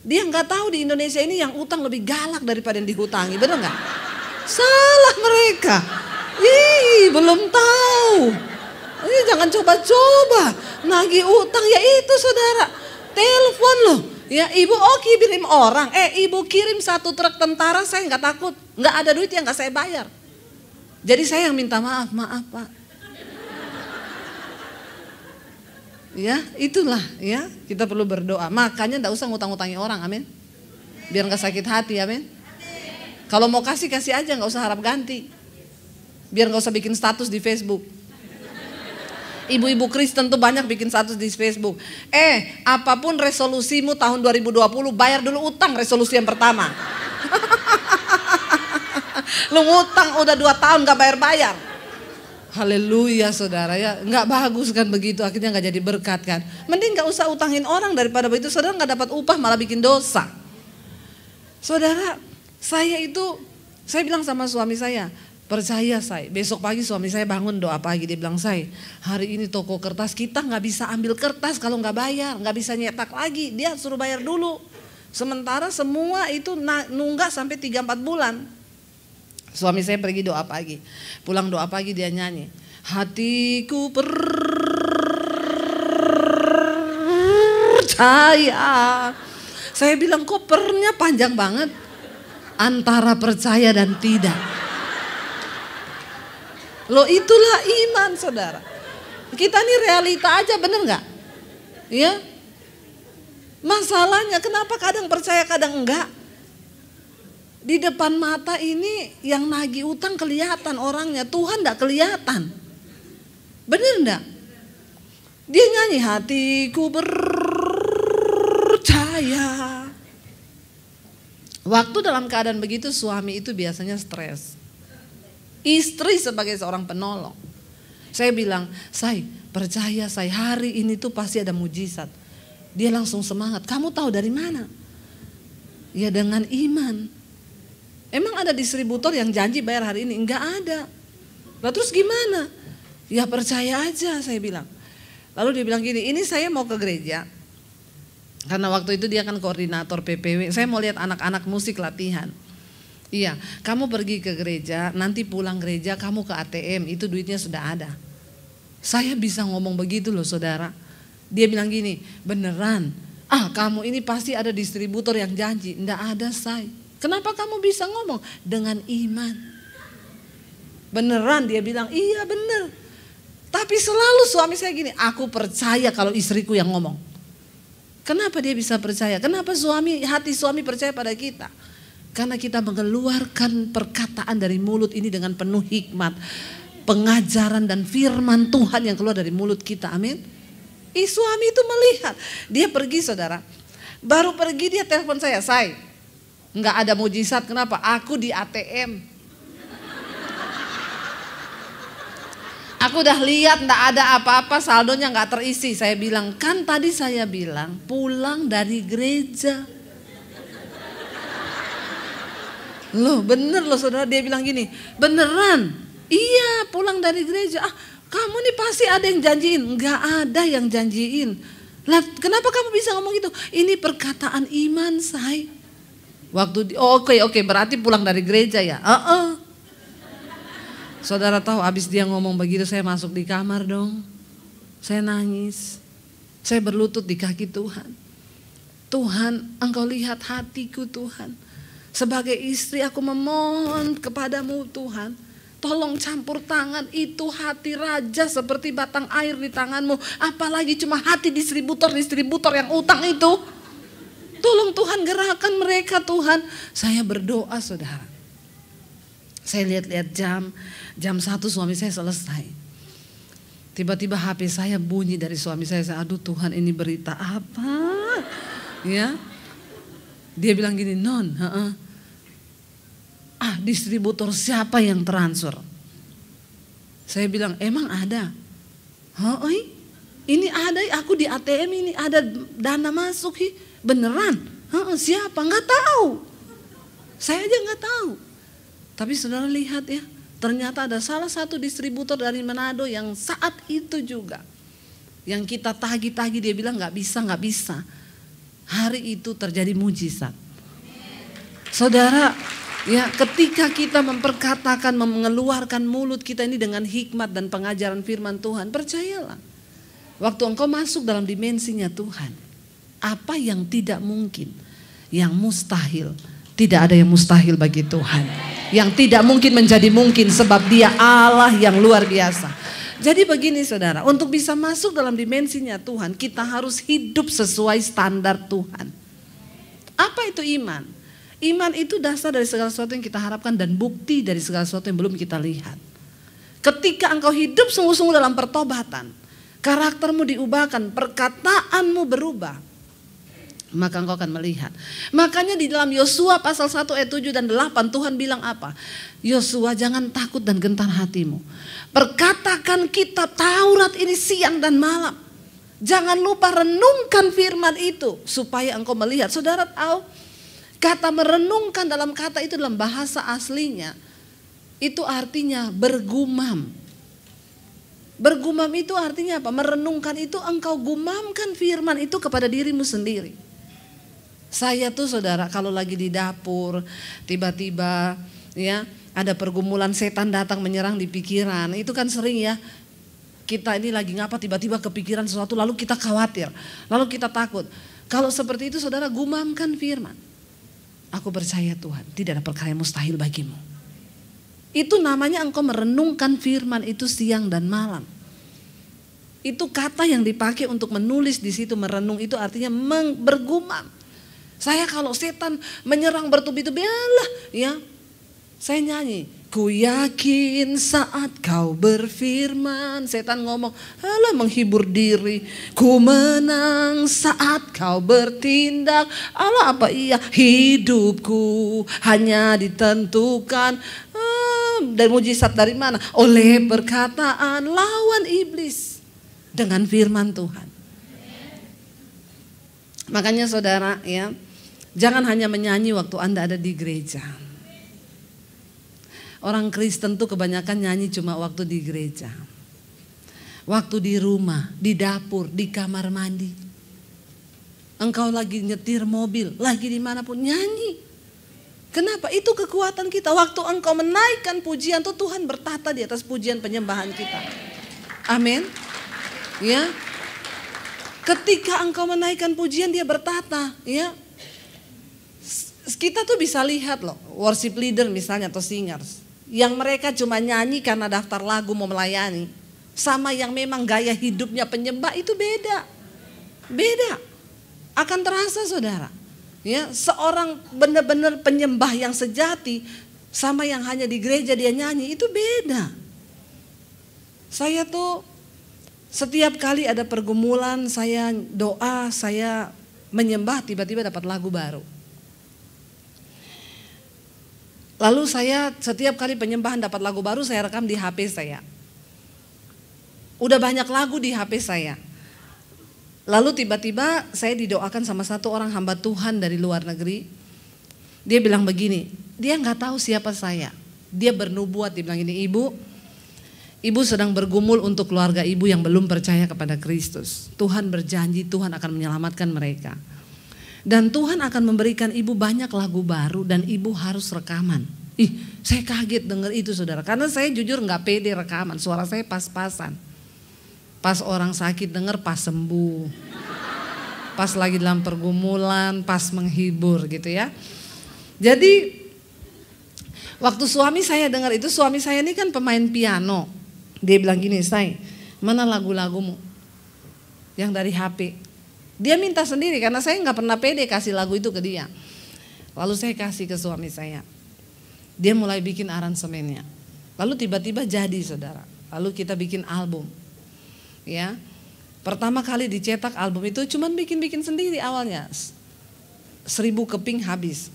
Dia nggak tahu di Indonesia ini yang utang lebih galak daripada yang dihutangi, benar nggak? Salah mereka. Ih, belum tahu. Ini jangan coba-coba nagih utang ya itu saudara. Telepon loh. Ya ibu kirim orang. Ibu kirim 1 truk tentara, saya nggak takut. Nggak ada duit yang nggak saya bayar. Jadi saya yang minta maaf Pak. Ya itulah ya, kita perlu berdoa. Makanya enggak usah ngutang-ngutangi orang, amin. Biar gak sakit hati, amin. Kalau mau kasih aja, gak usah harap ganti. Biar gak usah bikin status di Facebook. Ibu-ibu Kristen tuh banyak bikin status di Facebook. Apapun resolusimu tahun 2020, bayar dulu utang resolusi yang pertama. Lu ngutang udah 2 tahun gak bayar-bayar. Haleluya saudara ya, nggak bagus kan begitu, akhirnya nggak jadi berkat kan. Mending nggak usah utangin orang daripada begitu saudara nggak dapat upah malah bikin dosa. Saudara, saya bilang sama suami saya, percaya saya, besok pagi suami saya bangun doa pagi, dia bilang, "Say, hari ini toko kertas kita nggak bisa ambil kertas kalau nggak bayar, nggak bisa nyetak lagi, dia suruh bayar dulu. Sementara semua itu nunggak sampai 3-4 bulan. Suami saya pergi doa pagi, pulang doa pagi dia nyanyi, "Hatiku percaya." Saya bilang, "Kok pernya panjang banget?" Antara percaya dan tidak. Loh itulah iman saudara. Kita ini realita aja, bener gak? Ya. Masalahnya kenapa kadang percaya kadang enggak? Di depan mata ini yang nagih utang kelihatan orangnya, Tuhan enggak kelihatan. Bener enggak? Dia nyanyi, "Hatiku percaya." Waktu dalam keadaan begitu suami itu biasanya stres. Istri sebagai seorang penolong. Saya bilang, "Say, percaya say, hari ini tuh pasti ada mujizat." Dia langsung semangat. "Kamu tahu dari mana?" Ya dengan iman. Emang ada distributor yang janji bayar hari ini? Enggak ada. Lah terus gimana? Ya percaya aja saya bilang. Lalu dia bilang gini, "Ini saya mau ke gereja." Karena waktu itu dia kan koordinator PPW. "Saya mau lihat anak-anak musik latihan." "Iya, kamu pergi ke gereja, nanti pulang gereja kamu ke ATM, itu duitnya sudah ada." Saya bisa ngomong begitu loh saudara. Dia bilang gini, "Beneran? Kamu ini pasti ada distributor yang janji." Enggak ada say. Kenapa kamu bisa ngomong? Dengan iman. Beneran dia bilang, "Iya bener." Tapi selalu suami saya gini, "Aku percaya kalau istriku yang ngomong." Kenapa dia bisa percaya? Kenapa hati suami percaya pada kita? Karena kita mengeluarkan perkataan dari mulut ini dengan penuh hikmat. Pengajaran dan firman Tuhan yang keluar dari mulut kita, amin. Suami itu melihat. Dia pergi saudara. Baru pergi dia telepon saya, "Say, nggak ada mujizat, kenapa? Aku di ATM. Aku udah lihat nggak ada apa-apa, saldonya nggak terisi." Saya bilang, "Kan tadi saya bilang pulang dari gereja." Loh bener loh saudara, dia bilang gini, "Beneran? Iya pulang dari gereja." "Kamu nih pasti ada yang janjiin." Nggak ada yang janjiin. Lah kenapa kamu bisa ngomong gitu? Ini perkataan iman say. Waktu oke, berarti pulang dari gereja ya. Saudara tahu abis dia ngomong begitu saya masuk di kamar dong. Saya nangis. Saya berlutut di kaki Tuhan. "Tuhan, Engkau lihat hatiku Tuhan. Sebagai istri aku memohon kepadamu Tuhan. Tolong campur tangan itu hati raja seperti batang air di tanganmu. Apalagi cuma hati distributor yang utang itu. Tolong Tuhan gerakkan mereka Tuhan." Saya berdoa saudara. Saya lihat-lihat jam 1 suami saya selesai. Tiba-tiba HP saya bunyi dari suami saya. Aduh Tuhan, ini berita apa? Ya. Dia bilang gini, "Non, Distributor siapa yang transfer? Saya bilang, emang ada? Ini ada, aku di ATM ini ada dana masuk. Beneran? Siapa? Nggak tahu. Saya aja nggak tahu. Tapi saudara lihat ya, ternyata ada salah satu distributor dari Manado yang saat itu juga, yang kita tagih-tagih, dia bilang nggak bisa. Hari itu terjadi mujizat. Saudara, ya, ketika kita memperkatakan, mengeluarkan mulut kita ini dengan hikmat dan pengajaran firman Tuhan, percayalah, waktu engkau masuk dalam dimensinya Tuhan, apa yang tidak mungkin, yang mustahil, tidak ada yang mustahil bagi Tuhan. Yang tidak mungkin menjadi mungkin sebab Dia Allah yang luar biasa. Jadi begini saudara, untuk bisa masuk dalam dimensinya Tuhan, kita harus hidup sesuai standar Tuhan. Apa itu iman? Iman itu dasar dari segala sesuatu yang kita harapkan dan bukti dari segala sesuatu yang belum kita lihat. Ketika engkau hidup sungguh-sungguh dalam pertobatan, karaktermu diubahkan, perkataanmu berubah, maka engkau akan melihat. Makanya di dalam Yosua pasal 1 ayat 7 dan 8 Tuhan bilang apa? Yosua, jangan takut dan gentar hatimu. Perkatakan kitab Taurat ini siang dan malam. Jangan lupa renungkan firman itu supaya engkau melihat. Saudara tahu, kata merenungkan dalam kata itu dalam bahasa aslinya, itu artinya bergumam. Bergumam itu artinya apa? Merenungkan itu engkau gumamkan firman itu kepada dirimu sendiri. Saya tuh saudara kalau lagi di dapur, tiba-tiba ya ada pergumulan, setan datang menyerang di pikiran. Itu kan sering ya, kita ini lagi ngapa tiba-tiba kepikiran sesuatu lalu kita khawatir, lalu kita takut. Kalau seperti itu saudara gumamkan firman. Aku percaya Tuhan, tidak ada perkara yang mustahil bagimu. Itu namanya engkau merenungkan firman itu siang dan malam. Itu kata yang dipakai untuk menulis di situ, merenung itu artinya bergumam. Saya kalau setan menyerang bertubi-tubi, ya, saya nyanyi. Ku yakin saat kau berfirman, setan ngomong, alah menghibur diri. Ku menang saat kau bertindak, alah apa iya hidupku hanya ditentukan. Dan mujizat dari mana? Oleh perkataan lawan iblis dengan firman Tuhan. Makanya saudara ya, jangan hanya menyanyi waktu Anda ada di gereja. Orang Kristen tuh kebanyakan nyanyi cuma waktu di gereja. Waktu di rumah, di dapur, di kamar mandi. Engkau lagi nyetir mobil, lagi dimanapun nyanyi. Kenapa? Itu kekuatan kita. Waktu engkau menaikkan pujian tuh Tuhan bertata di atas pujian penyembahan kita. Amin. Ya. Ketika engkau menaikkan pujian dia bertata, ya. Kita tuh bisa lihat loh, worship leader misalnya atau singers. Yang mereka cuma nyanyi karena daftar lagu mau melayani. Sama yang memang gaya hidupnya penyembah itu beda. Beda. Akan terasa saudara. Ya, seorang benar-benar penyembah yang sejati sama yang hanya di gereja dia nyanyi itu beda. Saya tuh setiap kali ada pergumulan, saya doa, saya menyembah, tiba-tiba dapat lagu baru. Lalu saya setiap kali penyembahan dapat lagu baru saya rekam di HP saya. Udah banyak lagu di HP saya. Lalu tiba-tiba saya didoakan sama satu orang hamba Tuhan dari luar negeri. Dia bilang begini, dia gak tahu siapa saya. Dia bernubuat, dia bilang gini, Ibu sedang bergumul untuk keluarga ibu yang belum percaya kepada Kristus. Tuhan berjanji Tuhan akan menyelamatkan mereka. Dan Tuhan akan memberikan ibu banyak lagu baru dan ibu harus rekaman. Saya kaget dengar itu saudara. Karena saya jujur gak pede rekaman, suara saya pas-pasan. Pas orang sakit dengar pas sembuh. Pas lagi dalam pergumulan, pas menghibur gitu ya. Jadi waktu suami saya dengar itu, suami saya ini kan pemain piano. Dia bilang gini, "Say, mana lagu-lagumu yang dari HP?" Dia minta sendiri karena saya nggak pernah pede kasih lagu itu ke dia. Lalu saya kasih ke suami saya. Dia mulai bikin aransemennya. Lalu tiba-tiba jadi saudara. Lalu kita bikin album. Ya, pertama kali dicetak album itu cuman bikin-bikin sendiri awalnya. 1000 keping habis.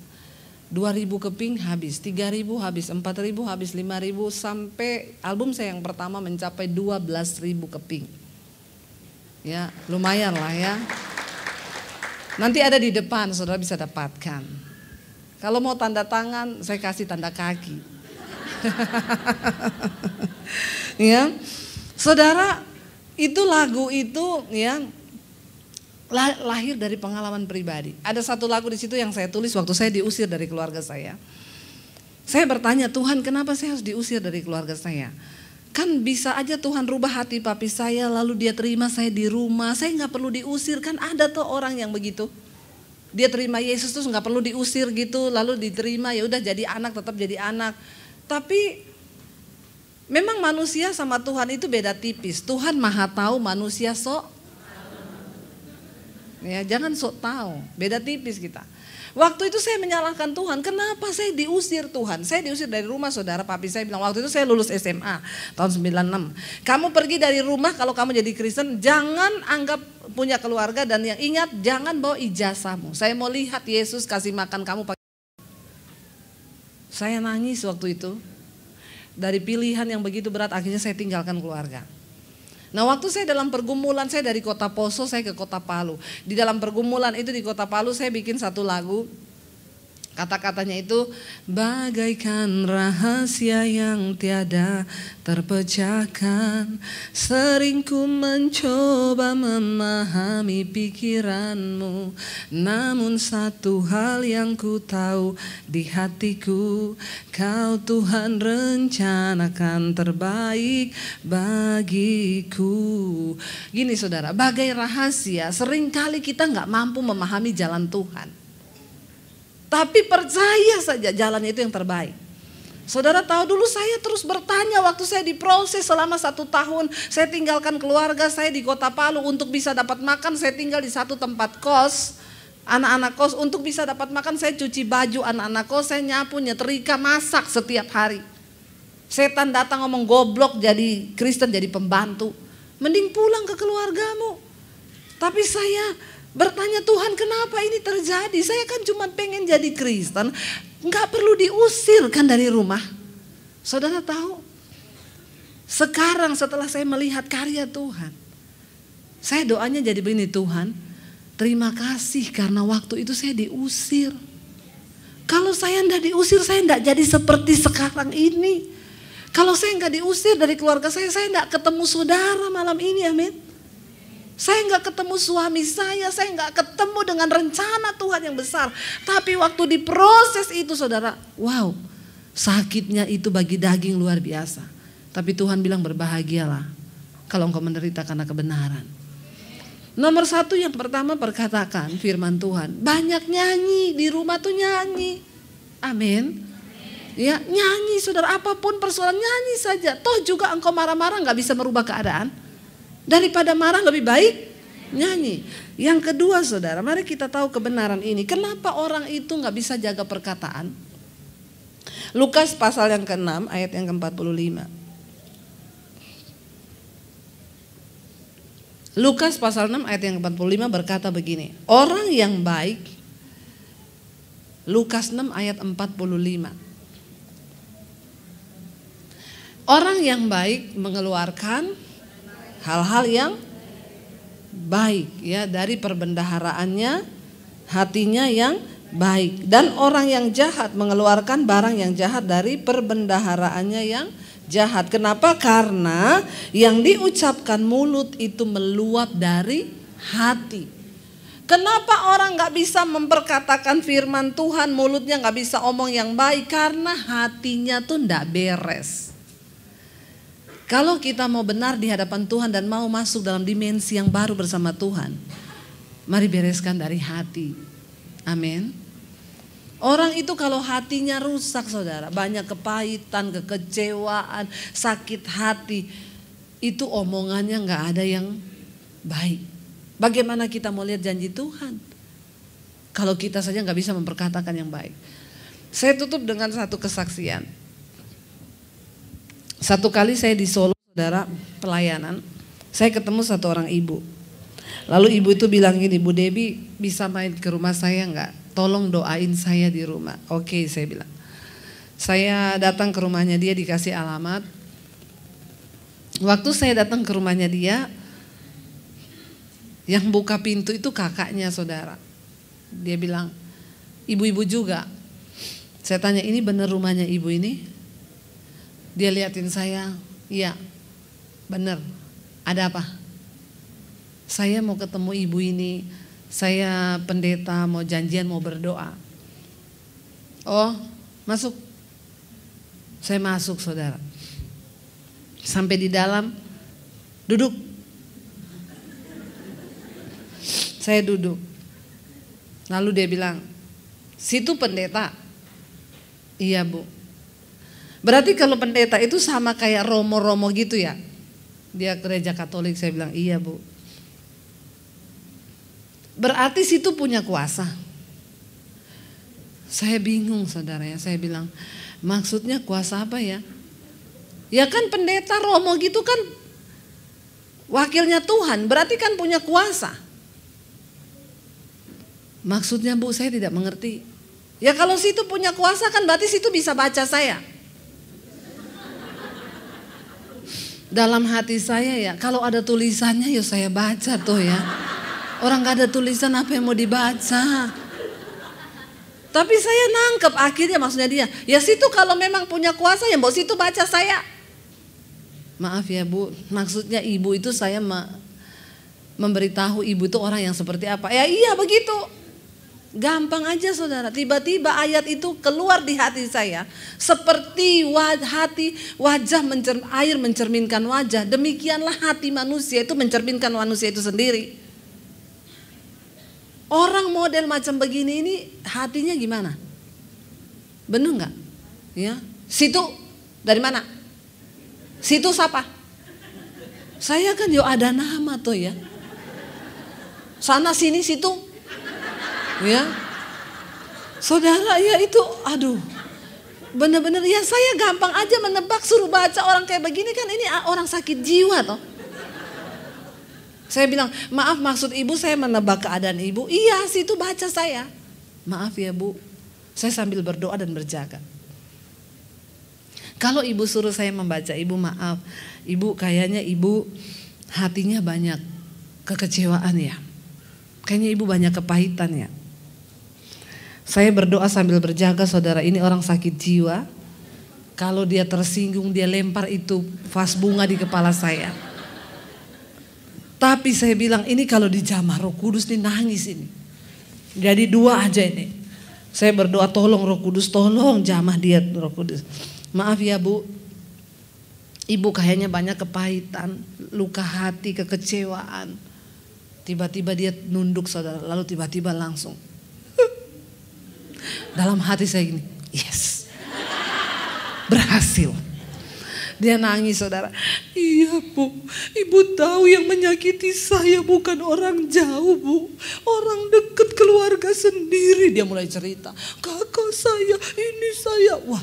2.000 keping habis, 3.000 habis, 4.000 habis, 5.000 sampai album saya yang pertama mencapai 12.000 keping. Ya, lumayan lah ya. Nanti ada di depan, saudara bisa dapatkan. Kalau mau tanda tangan, saya kasih tanda kaki. Ya, saudara, itu lagu itu ya lahir dari pengalaman pribadi. Ada satu lagu di situ yang saya tulis waktu saya diusir dari keluarga saya. Saya bertanya, Tuhan, kenapa saya harus diusir dari keluarga saya? Kan bisa aja Tuhan rubah hati papi saya, lalu dia terima saya di rumah. Saya nggak perlu diusir, kan ada tuh orang yang begitu. Dia terima Yesus terus nggak perlu diusir gitu, lalu diterima, ya udah jadi anak, tetap jadi anak. Tapi memang manusia sama Tuhan itu beda tipis. Tuhan maha tahu, manusia sok. Ya, jangan sok tahu, beda tipis kita. Waktu itu saya menyalahkan Tuhan, kenapa saya diusir Tuhan? Saya diusir dari rumah, saudara. Papi saya bilang, waktu itu saya lulus SMA tahun 96. Kamu pergi dari rumah kalau kamu jadi Kristen, jangan anggap punya keluarga, dan yang ingat jangan bawa ijazahmu. Saya mau lihat Yesus kasih makan kamu. Saya nangis waktu itu. Dari pilihan yang begitu berat, akhirnya saya tinggalkan keluarga. Nah, waktu saya dalam pergumulan, saya dari kota Poso saya ke kota Palu. Di dalam pergumulan itu di kota Palu saya bikin satu lagu. Kata-katanya itu, bagaikan rahasia yang tiada terpecahkan, sering ku mencoba memahami pikiranmu, namun satu hal yang ku tahu di hatiku, kau Tuhan rencanakan terbaik bagiku. Gini saudara, bagai rahasia, seringkali kita gak mampu memahami jalan Tuhan. Tapi percaya saja jalan itu yang terbaik. Saudara tahu, dulu saya terus bertanya waktu saya diproses selama 1 tahun. Saya tinggalkan keluarga saya di kota Palu untuk bisa dapat makan. Saya tinggal di satu tempat kos, anak-anak kos. Untuk bisa dapat makan saya cuci baju anak-anak kos. Saya nyapu, nyetrika, masak setiap hari. Setan datang ngomong goblok jadi Kristen, jadi pembantu. Mending pulang ke keluargamu. Tapi saya bertanya, Tuhan kenapa ini terjadi? Saya kan cuma pengen jadi Kristen, nggak perlu diusir kan dari rumah. Saudara tahu? Sekarang setelah saya melihat karya Tuhan, saya doanya jadi begini, Tuhan terima kasih karena waktu itu saya diusir. Kalau saya nggak diusir, saya nggak jadi seperti sekarang ini. Kalau saya nggak diusir dari keluarga saya nggak ketemu saudara malam ini, amin. Saya nggak ketemu suami saya nggak ketemu dengan rencana Tuhan yang besar. Tapi waktu diproses itu saudara, wow, sakitnya itu bagi daging luar biasa. Tapi Tuhan bilang berbahagialah kalau engkau menderita karena kebenaran. Nomor 1 yang pertama perkatakan firman Tuhan. Banyak nyanyi di rumah tuh nyanyi, amin. Ya nyanyi saudara, apapun persoalan nyanyi saja. Toh juga engkau marah-marah nggak bisa merubah keadaan. Daripada marah lebih baik nyanyi. Yang kedua saudara, mari kita tahu kebenaran ini. Kenapa orang itu gak bisa jaga perkataan? Lukas pasal yang ke-6 ayat yang ke-45. Lukas pasal 6 ayat yang ke-45 berkata begini. Orang yang baik, Lukas 6 ayat 45. Orang yang baik mengeluarkan hal-hal yang baik ya dari perbendaharaannya, hatinya yang baik. Dan orang yang jahat mengeluarkan barang yang jahat dari perbendaharaannya yang jahat. Kenapa? Karena yang diucapkan mulut itu meluap dari hati. Kenapa orang gak bisa memperkatakan firman Tuhan, mulutnya gak bisa omong yang baik? Karena hatinya tuh gak beres. Kalau kita mau benar di hadapan Tuhan dan mau masuk dalam dimensi yang baru bersama Tuhan, mari bereskan dari hati. Amin. Orang itu kalau hatinya rusak saudara, banyak kepahitan, kekecewaan, sakit hati, itu omongannya gak ada yang baik. Bagaimana kita mau lihat janji Tuhan kalau kita saja gak bisa memperkatakan yang baik? Saya tutup dengan satu kesaksian. Satu kali saya di Solo, saudara, pelayanan. Saya ketemu satu orang ibu. Lalu ibu itu bilang gini, Bu Debbie bisa main ke rumah saya enggak? tolong doain saya di rumah. Oke, saya bilang. Saya datang ke rumahnya dia, dikasih alamat. Waktu saya datang ke rumahnya dia, yang buka pintu itu kakaknya, saudara. Dia bilang, ibu-ibu juga. Saya tanya, ini benar rumahnya ibu ini? Dia liatin saya, iya benar. Ada apa? Saya mau ketemu ibu ini, saya pendeta mau janjian mau berdoa. Oh, masuk. Saya masuk, saudara. Sampai di dalam, duduk. Saya duduk. Lalu dia bilang, situ pendeta? Iya, Bu. Berarti kalau pendeta itu sama kayak romo-romo gitu ya? Dia gereja Katolik. Saya bilang, iya, Bu. Berarti situ punya kuasa. Saya bingung, saudara ya. Saya bilang, maksudnya kuasa apa ya? Ya kan pendeta romo gitu kan wakilnya Tuhan, berarti kan punya kuasa. Maksudnya, Bu, saya tidak mengerti. Ya kalau situ punya kuasa kan berarti situ bisa baca saya. Dalam hati saya ya, kalau ada tulisannya ya saya baca tuh ya. Orang gak ada tulisan apa yang mau dibaca. Tapi saya nangkep akhirnya maksudnya dia. Ya situ kalau memang punya kuasa ya mau situ baca saya. Maaf ya, Bu, maksudnya ibu itu saya memberitahu ibu itu orang yang seperti apa. Ya iya begitu. Gampang aja, saudara. Tiba-tiba ayat itu keluar di hati saya. Seperti air mencerminkan wajah. Demikianlah hati manusia itu mencerminkan manusia itu sendiri. Orang model macam begini ini hatinya gimana? Benar nggak? Ya, situ dari mana? Situ siapa? Saya kan yo ada nama tuh ya. Sana sini situ. Ya, saudara ya itu, aduh, benar-benar ya saya gampang aja menebak suruh baca orang kayak begini kan ini orang sakit jiwa toh. Saya bilang, maaf maksud ibu saya menebak keadaan ibu. Iya situ baca saya. Maaf ya, Bu, saya sambil berdoa dan berjaga. Kalau ibu suruh saya membaca, ibu maaf. Ibu kayaknya ibu hatinya banyak kekecewaan ya. Kayaknya ibu banyak kepahitan ya. Saya berdoa sambil berjaga, saudara, ini orang sakit jiwa. Kalau dia tersinggung dia lempar itu vas bunga di kepala saya. Tapi saya bilang ini kalau dijamah Roh Kudus nih nangis ini. Jadi dua aja ini. Saya berdoa tolong Roh Kudus, tolong jamah dia Roh Kudus. Maaf ya, Bu. Ibu kayaknya banyak kepahitan, luka hati, kekecewaan. Tiba-tiba dia nunduk, saudara, lalu tiba-tiba langsung. Dalam hati saya gini, yes. Berhasil. Dia nangis, saudara. Iya, Bu, ibu tahu yang menyakiti saya bukan orang jauh, Bu. Orang dekat keluarga sendiri. Dia mulai cerita, kakak saya, ini saya. Wah,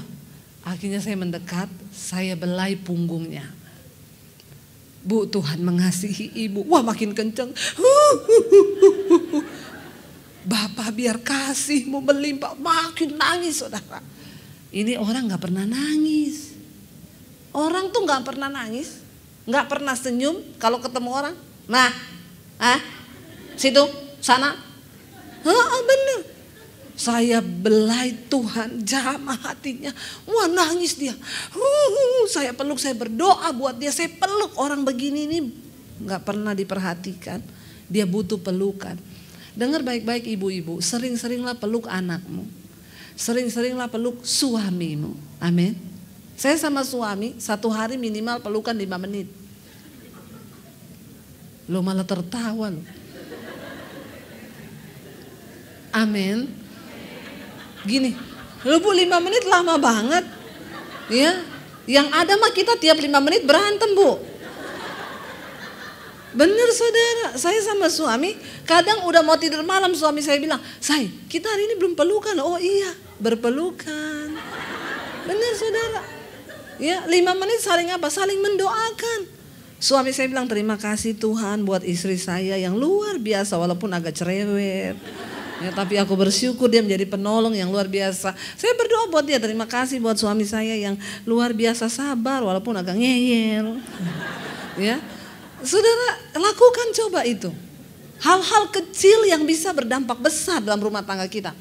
akhirnya saya mendekat, saya belai punggungnya. Bu, Tuhan mengasihi ibu. Wah, makin kenceng. Bapak biar kasihmu melimpah. Makin nangis, saudara. Ini orang gak pernah nangis. Orang tuh gak pernah nangis, gak pernah senyum kalau ketemu orang. Nah, situ, sana. Bener. Saya belai Tuhan, jamah hatinya. Wah, nangis dia. Saya peluk, saya berdoa buat dia. Saya peluk orang begini ini gak pernah diperhatikan. Dia butuh pelukan. Dengar baik-baik ibu-ibu, sering-seringlah peluk anakmu. Sering-seringlah peluk suamimu. Amin. Saya sama suami satu hari minimal pelukan 5 menit. Lo malah tertawa lo. Amin. Gini, lo Bu 5 menit lama banget. Ya, yang ada mah kita tiap 5 menit berantem, Bu. Bener, saudara, saya sama suami kadang udah mau tidur malam suami saya bilang, "Say, kita hari ini belum pelukan." Oh iya, berpelukan. Bener, saudara. Ya, 5 menit saling apa? Saling mendoakan. Suami saya bilang, terima kasih Tuhan buat istri saya yang luar biasa walaupun agak cerewet. Ya, tapi aku bersyukur dia menjadi penolong yang luar biasa. Saya berdoa buat dia, terima kasih buat suami saya yang luar biasa sabar walaupun agak ngeyel. Ya, saudara lakukan coba itu. Hal-hal kecil yang bisa berdampak besar dalam rumah tangga kita.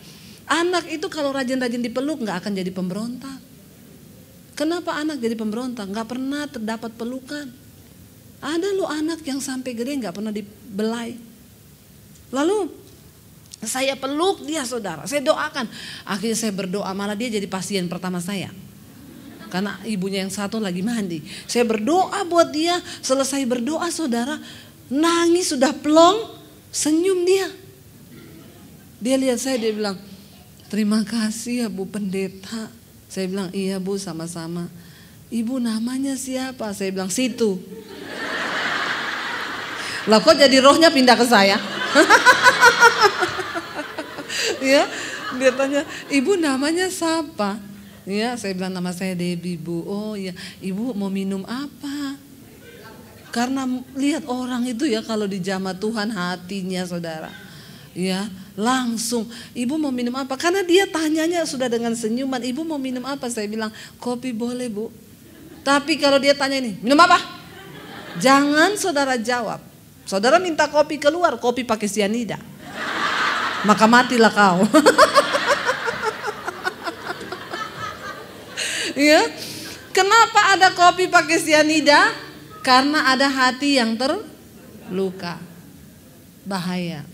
Anak itu kalau rajin-rajin dipeluk nggak akan jadi pemberontak. Kenapa anak jadi pemberontak? Nggak pernah terdapat pelukan. Ada loh anak yang sampai gede nggak pernah dibelai. Lalu saya peluk dia saudara, saya doakan. Akhirnya saya berdoa, malah dia jadi pasien pertama saya. Karena ibunya yang satu lagi mandi. Saya berdoa buat dia, selesai berdoa saudara, nangis sudah plong, senyum dia. Dia lihat saya, dia bilang, terima kasih ya Bu Pendeta. Saya bilang, iya Bu sama-sama. Ibu namanya siapa? Saya bilang, Situ. Lah kok jadi rohnya pindah ke saya? Ya, dia tanya, ibu namanya siapa? Ya, saya bilang nama saya Debbie Bu. Oh iya, ibu mau minum apa? Karena lihat orang itu ya kalau dijamah Tuhan hatinya saudara. Ya, langsung ibu mau minum apa? Karena dia tanyanya sudah dengan senyuman, ibu mau minum apa? Saya bilang kopi boleh Bu. Tapi kalau dia tanya ini, minum apa? Jangan saudara jawab. Saudara minta kopi keluar, kopi pakai sianida. Maka matilah kau. Ya, kenapa ada kopi pakai sianida? Karena ada hati yang terluka. Bahaya.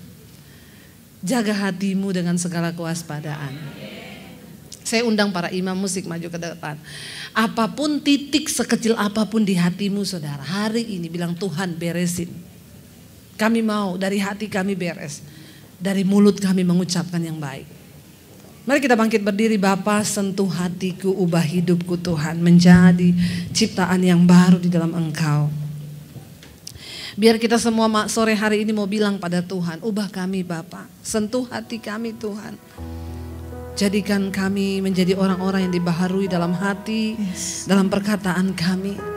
Jaga hatimu dengan segala kewaspadaan. Saya undang para imam musik maju ke depan. Apapun titik sekecil apapun di hatimu saudara, hari ini bilang Tuhan beresin. Kami mau dari hati kami beres. Dari mulut kami mengucapkan yang baik. Mari kita bangkit berdiri. Bapa, sentuh hatiku, ubah hidupku Tuhan menjadi ciptaan yang baru di dalam Engkau. Biar kita semua sore hari ini mau bilang pada Tuhan, ubah kami Bapa, sentuh hati kami Tuhan. Jadikan kami menjadi orang-orang yang dibaharui dalam hati, dalam perkataan kami.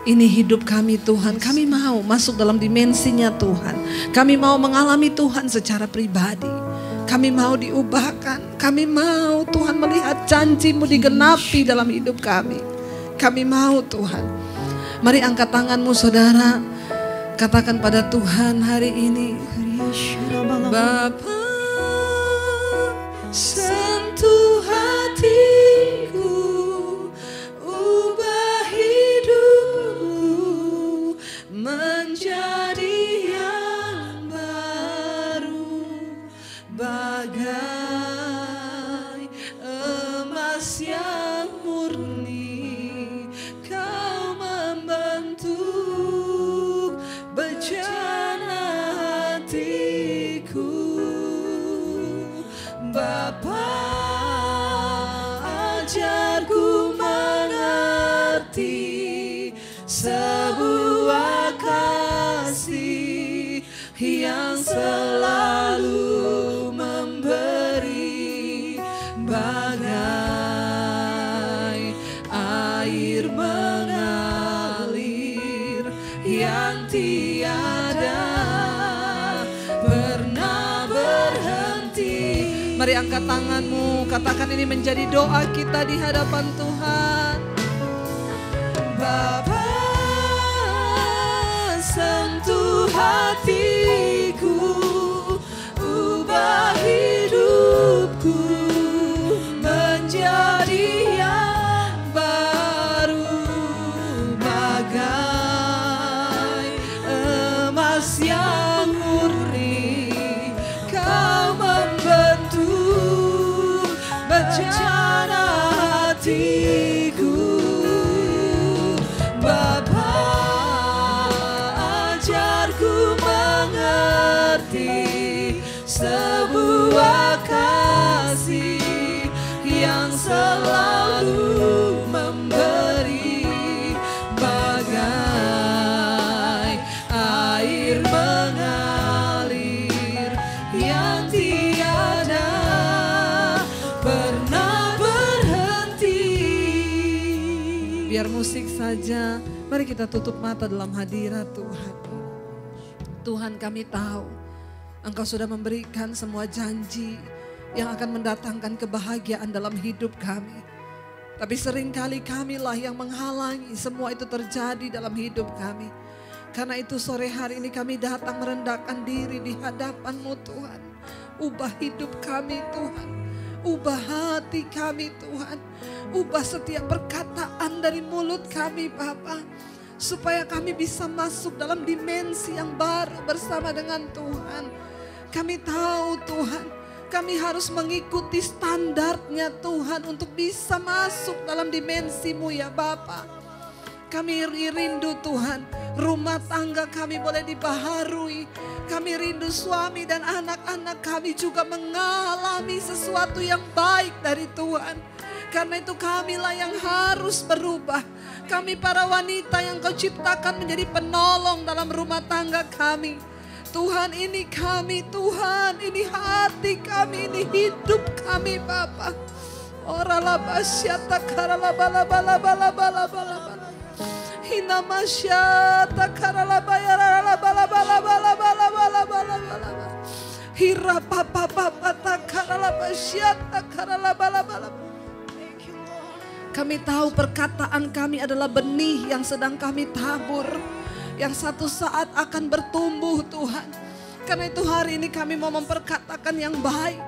Ini hidup kami Tuhan, kami mau masuk dalam dimensinya Tuhan. Kami mau mengalami Tuhan secara pribadi. Kami mau diubahkan, kami mau Tuhan melihat janji-Mu digenapi dalam hidup kami. Kami mau Tuhan. Mari angkat tanganmu saudara, katakan pada Tuhan hari ini. Bapa, sentuh hatiku, ubah hidupku menjadi yang baru, bagai emas yang murni. Kau membentuk bejana hatiku. Bapa, ajarku mengerti sebuah kasih yang selalu memberi, bagai air mengalir yang tiada pernah berhenti. Mari angkat tanganmu, katakan ini menjadi doa kita di hadapan Tuhan. Bapa, sentuh hatiku, ubah hidupku menjadi yang baru, bagai emas yang murni. Kau membentuk bejana hatiku. Bapa, ajarku mengerti sebuah kasih yang selalu memberi, bagai air mengalir yang tiada pernah berhenti. Biar musik saja, mari kita tutup mata dalam hadirat Tuhan. Tuhan, kami tahu Engkau sudah memberikan semua janji yang akan mendatangkan kebahagiaan dalam hidup kami. Tapi seringkali kamilah yang menghalangi semua itu terjadi dalam hidup kami. Karena itu sore hari ini kami datang merendahkan diri di hadapan-Mu Tuhan. Ubah hidup kami Tuhan. Ubah hati kami Tuhan. Ubah setiap perkataan dari mulut kami Bapa. Supaya kami bisa masuk dalam dimensi yang baru bersama dengan Tuhan. Kami tahu Tuhan, kami harus mengikuti standarnya Tuhan untuk bisa masuk dalam dimensi-Mu ya Bapa. Kami rindu Tuhan, rumah tangga kami boleh dibaharui. Kami rindu suami dan anak-anak kami juga mengalami sesuatu yang baik dari Tuhan. Karena itu kamilah yang harus berubah. Kami para wanita yang Kau ciptakan menjadi penolong dalam rumah tangga kami. Tuhan, ini kami Tuhan, ini hati kami, ini hidup kami Bapa. Orala basyata karala bala bala bala bala bala bala. Hina masyata karala bayara bala bala bala bala bala bala bala. Hira papa papa takarala basyata karala bala bala. Kami tahu perkataan kami adalah benih yang sedang kami tabur, yang satu saat akan bertumbuh Tuhan. Karena itu hari ini kami mau memperkatakan yang baik.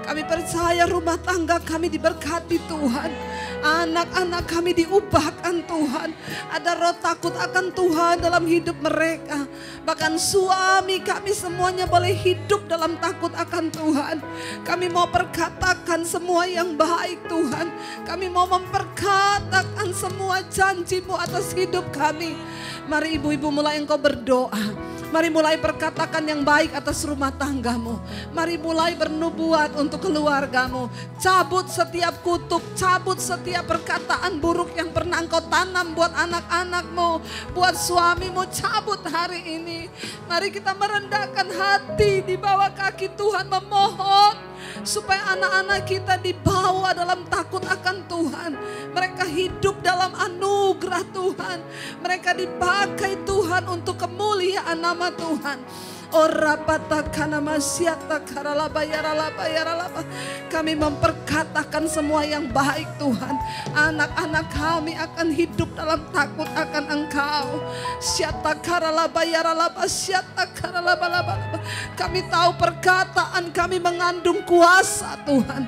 Kami percaya rumah tangga kami diberkati Tuhan. Anak-anak kami diubahkan Tuhan. Ada roh takut akan Tuhan dalam hidup mereka. Bahkan suami kami semuanya boleh hidup dalam takut akan Tuhan. Kami mau perkatakan semua yang baik Tuhan. Kami mau memperkatakan semua janji-Mu atas hidup kami. Mari ibu-ibu mulai engkau berdoa. Mari mulai perkatakan yang baik atas rumah tanggamu. Mari mulai bernubuat untuk keluargamu. Cabut setiap kutuk, cabut setiap perkataan buruk yang pernah engkau tanam buat anak-anakmu, buat suamimu, cabut hari ini. Mari kita merendahkan hati di bawah kaki Tuhan, memohon supaya anak-anak kita dibawa dalam takut akan Tuhan. Mereka hidup dalam anugerah Tuhan. Mereka dipakai Tuhan untuk kemuliaan nama Tuhan. Kami memperkatakan semua yang baik Tuhan. Anak-anak kami akan hidup dalam takut akan Engkau. Kami tahu perkataan kami mengandung kuasa Tuhan.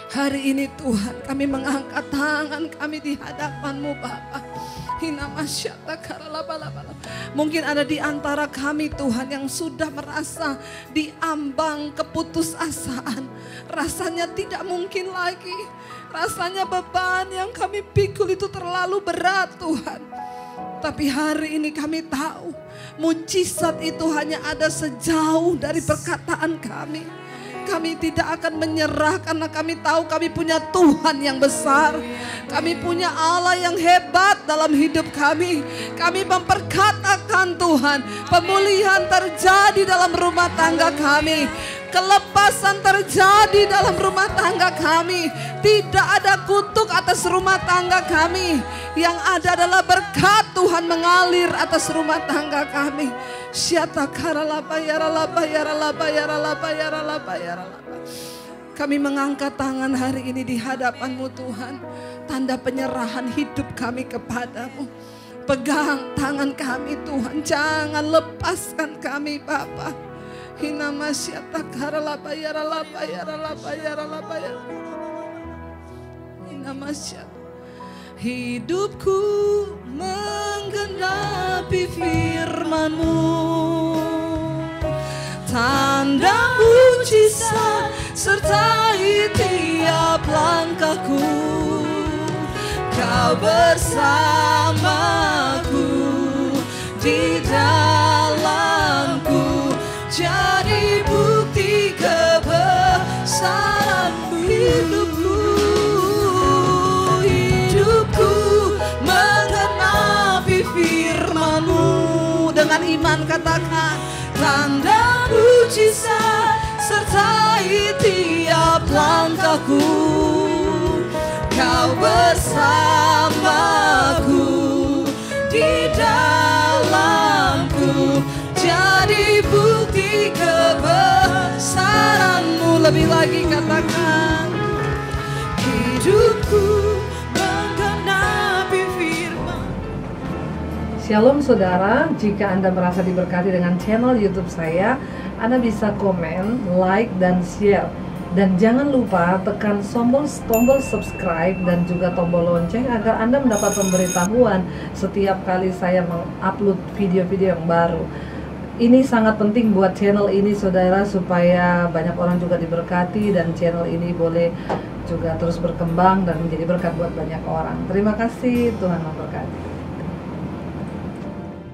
Hari ini Tuhan kami mengangkat tangan kami di hadapan-Mu Bapa. Mungkin ada di antara kami Tuhan yang sudah merasa diambang keputusasaan. Rasanya tidak mungkin lagi. Rasanya beban yang kami pikul itu terlalu berat Tuhan. Tapi hari ini kami tahu mujizat itu hanya ada sejauh dari perkataan kami. Kami tidak akan menyerah karena kami tahu kami punya Tuhan yang besar. Kami punya Allah yang hebat dalam hidup kami. Kami memperkatakan Tuhan, pemulihan terjadi dalam rumah tangga kami. Kelepasan terjadi dalam rumah tangga kami. Tidak ada kutuk atas rumah tangga kami. Yang ada adalah berkat Tuhan mengalir atas rumah tangga kami. Kami mengangkat tangan hari ini di hadapan-Mu Tuhan. Tanda penyerahan hidup kami kepadamu. Pegang tangan kami Tuhan. Jangan lepaskan kami Bapa. Hidupku menggenapi firman-Mu, tanda mujizat sertai tiap langkahku. Kau bersamaku di dalamku, jadi bukti kebesaran-Mu. Hidupku menggenapi firman-Mu. Dengan iman katakan, tanda mujizat sertai tiap langkahku. Kau bersamaku di lebih lagi katakan. Hidupku menggenapi firman. Shalom saudara, jika Anda merasa diberkati dengan channel YouTube saya, Anda bisa komen, like, dan share. Dan jangan lupa tekan tombol subscribe dan juga tombol lonceng agar Anda mendapat pemberitahuan setiap kali saya mengupload video-video yang baru. Ini sangat penting buat channel ini saudara, supaya banyak orang juga diberkati dan channel ini boleh juga terus berkembang dan menjadi berkat buat banyak orang. Terima kasih, Tuhan memberkati.